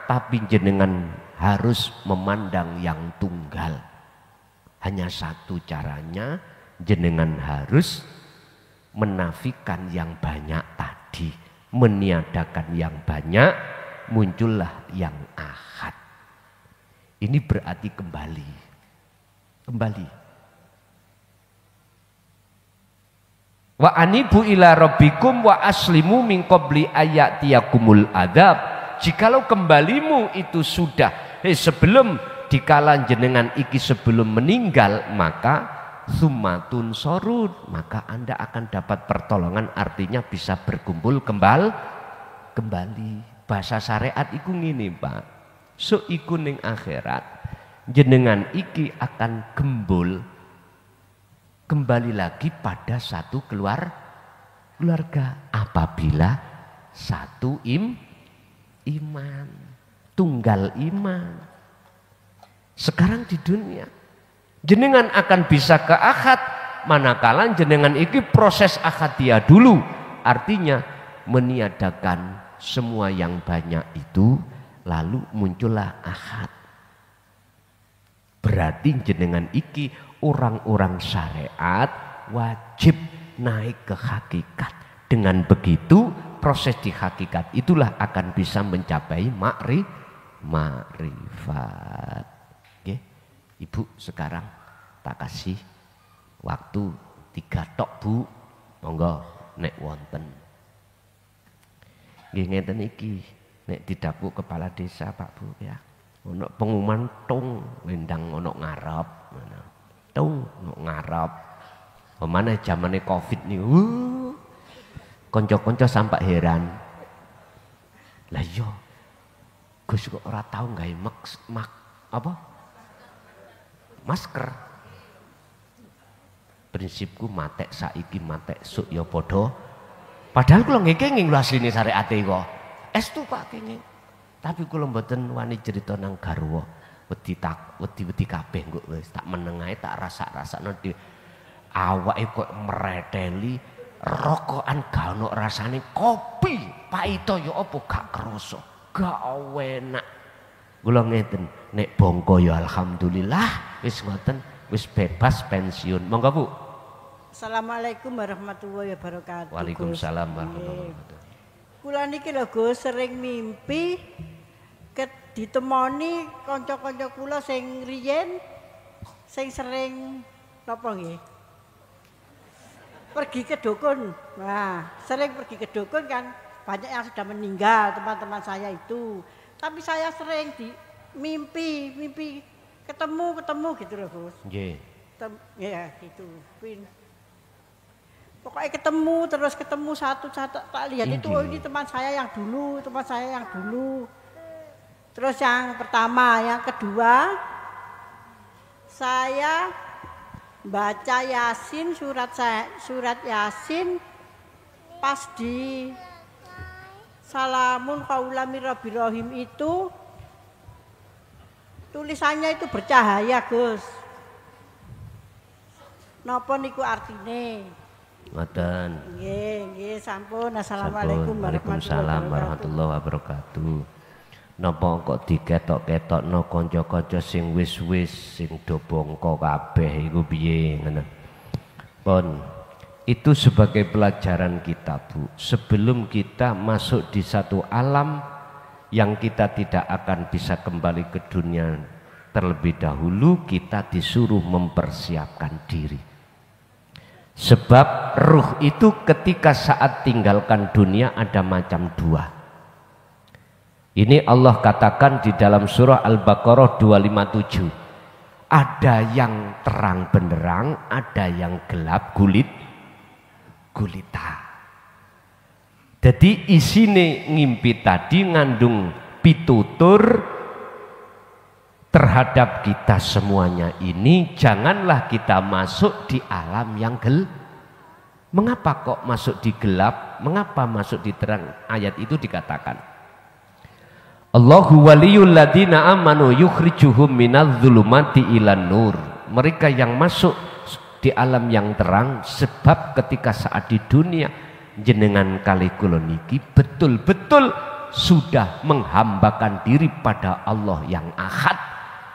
tapi jenengan harus memandang yang tunggal. Hanya satu caranya, jenengan harus menafikan yang banyak tadi, meniadakan yang banyak, muncullah yang ahad. Ini berarti kembali. Wa anibu ila rabbikum wa aslimu min qabli ayatiyakumul adzab. Jikalau kembalimu itu sudah sebelum dikala jenengan iki sebelum meninggal, maka summatun sorud, maka Anda akan dapat pertolongan, artinya bisa berkumpul kembali. Bahasa syariat iku ngene, Pak. So iku ning akhirat jenengan iki akan kembali lagi pada satu keluarga apabila satu iman, tunggal iman. Sekarang di dunia jenengan akan bisa ke akad manakala jenengan iki proses akadiyah dulu, artinya meniadakan semua yang banyak itu, lalu muncullah ahad. Berarti jenengan iki orang-orang syariat wajib naik ke hakikat. Dengan begitu proses di hakikat itulah akan bisa mencapai makrifat. Oke, Ibu sekarang tak kasih waktu 3 tok Bu, monggo nek wonten. Nggih ngeten iki, nek didapuk kepala desa Pak Bu ya. Ono pengumuman tung wendang ono ngarep. Tung ono ngarep. Pemane zamane Covid niku. Konco-konco sampai heran. Lah iya. Gus kok ora tau gawe masker. Prinsipku matek saiki matek suk ya padha. Padahal kula nggih kenging lho asline syariate kok. Estu Pak kenging. Tapi kula mboten wani cerita nang garwa. Wedi kabeh kok wis tak meneng ae tak rasak-rasakno di awake kok mereteli, rokokan gak ono rasane, kopi paito ya apa gak krasa, gak enak. Kula ngeten, nek bongko ya alhamdulillah wis ngoten, wis bebas pensiun. Monggo Bu. Assalamualaikum warahmatullahi wabarakatuh. Waalaikumsalam warahmatullahi wabarakatuh. Kula niki lho Gus sering mimpi ditemoni kanca-kanca kula sing riyen sing sering napa nggih? Pergi ke dukun. Nah, sering pergi ke dukun kan banyak yang sudah meninggal teman-teman saya itu. Tapi saya sering mimpi ketemu gitu loh Gus. Nggih. Ya gitu. Pokoknya ketemu satu tak lihat itu, oh ini teman saya yang dulu. Terus yang pertama, yang kedua saya baca Yasin, surat Yasin pas di Salamun Qaulam mir Rabbir Rahim itu tulisannya itu bercahaya Gus. Napa niku artine? Ngoten. Nggih, sampun. Assalamualaikum warahmatullahi wabarakatuh. Napa kok diketok-ketokno kanca-kanca sing wis-wis sing do bongko kabeh iku piye ngono. Pun itu sebagai pelajaran kita Bu, sebelum kita masuk di satu alam yang kita tidak akan bisa kembali ke dunia terlebih dahulu, kita disuruh mempersiapkan diri. Sebab ruh itu ketika saat tinggalkan dunia ada macam dua. Ini Allah katakan di dalam surah Al-Baqarah 257. Ada yang terang benderang, ada yang gelap gulita. Jadi isine ngimpi tadi ngandung pitutur terhadap kita semuanya ini. Janganlah kita masuk di alam yang gelap. Mengapa kok masuk di gelap? Mengapa masuk di terang? Ayat itu dikatakan Allahu waliyul ladina amanu yukhrijuhum minadh dhulumati ilan nur. Mereka yang masuk di alam yang terang, sebab ketika saat di dunia jenengan kali kula niki betul-betul sudah menghambakan diri pada Allah yang ahad,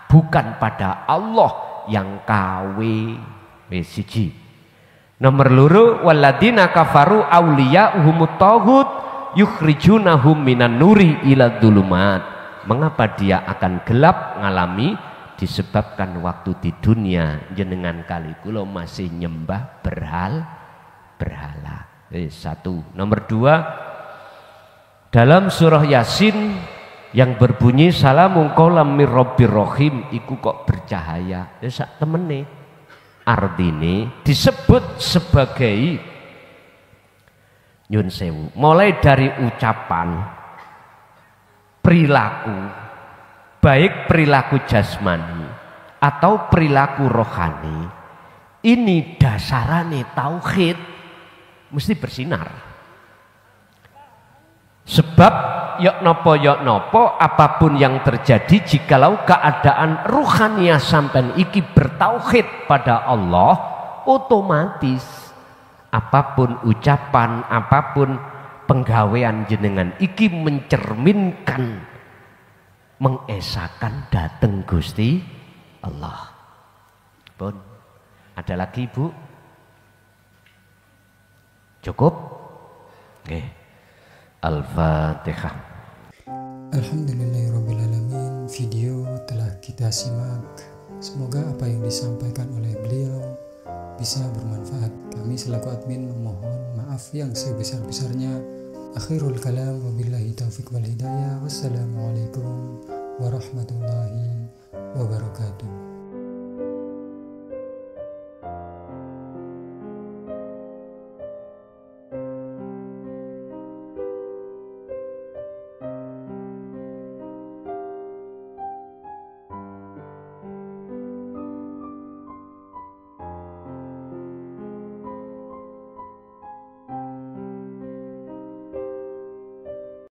bukan pada Allah yang kawe. Siji. Nomor loro, waladina kafaru awliya'uhumut taghut yukhrijunahum minan nuri ila dzulumat. Mengapa dia akan gelap ngalami? Disebabkan waktu di dunia jenengan kali kula masih nyembah berhala. Satu. Nomor dua, dalam surah Yasin yang berbunyi salamun qaulam mir rabbir rahim iku kok bercahaya. Sak temene artine disebut sebagai nyun sewu, mulai dari ucapan, perilaku, baik perilaku jasmani atau perilaku rohani, ini dasarane tauhid mesti bersinar. Sebab yok nopo apapun yang terjadi, jikalau keadaan ruhaniah sampean iki bertauhid pada Allah, otomatis apapun ucapan, apapun penggawean jenengan iki mencerminkan, mengesahkan dateng Gusti Allah. Pun ada lagi Bu? Cukup? Oke. Al-Fatihah. Alhamdulillahirrabbilalamin. Video telah kita simak. Semoga apa yang disampaikan oleh beliau bisa bermanfaat. Kami selaku admin memohon maaf yang sebesar-besarnya. Akhirul kalam wabillahi taufiq wal hidayah. Wassalamualaikum warahmatullahi wabarakatuh.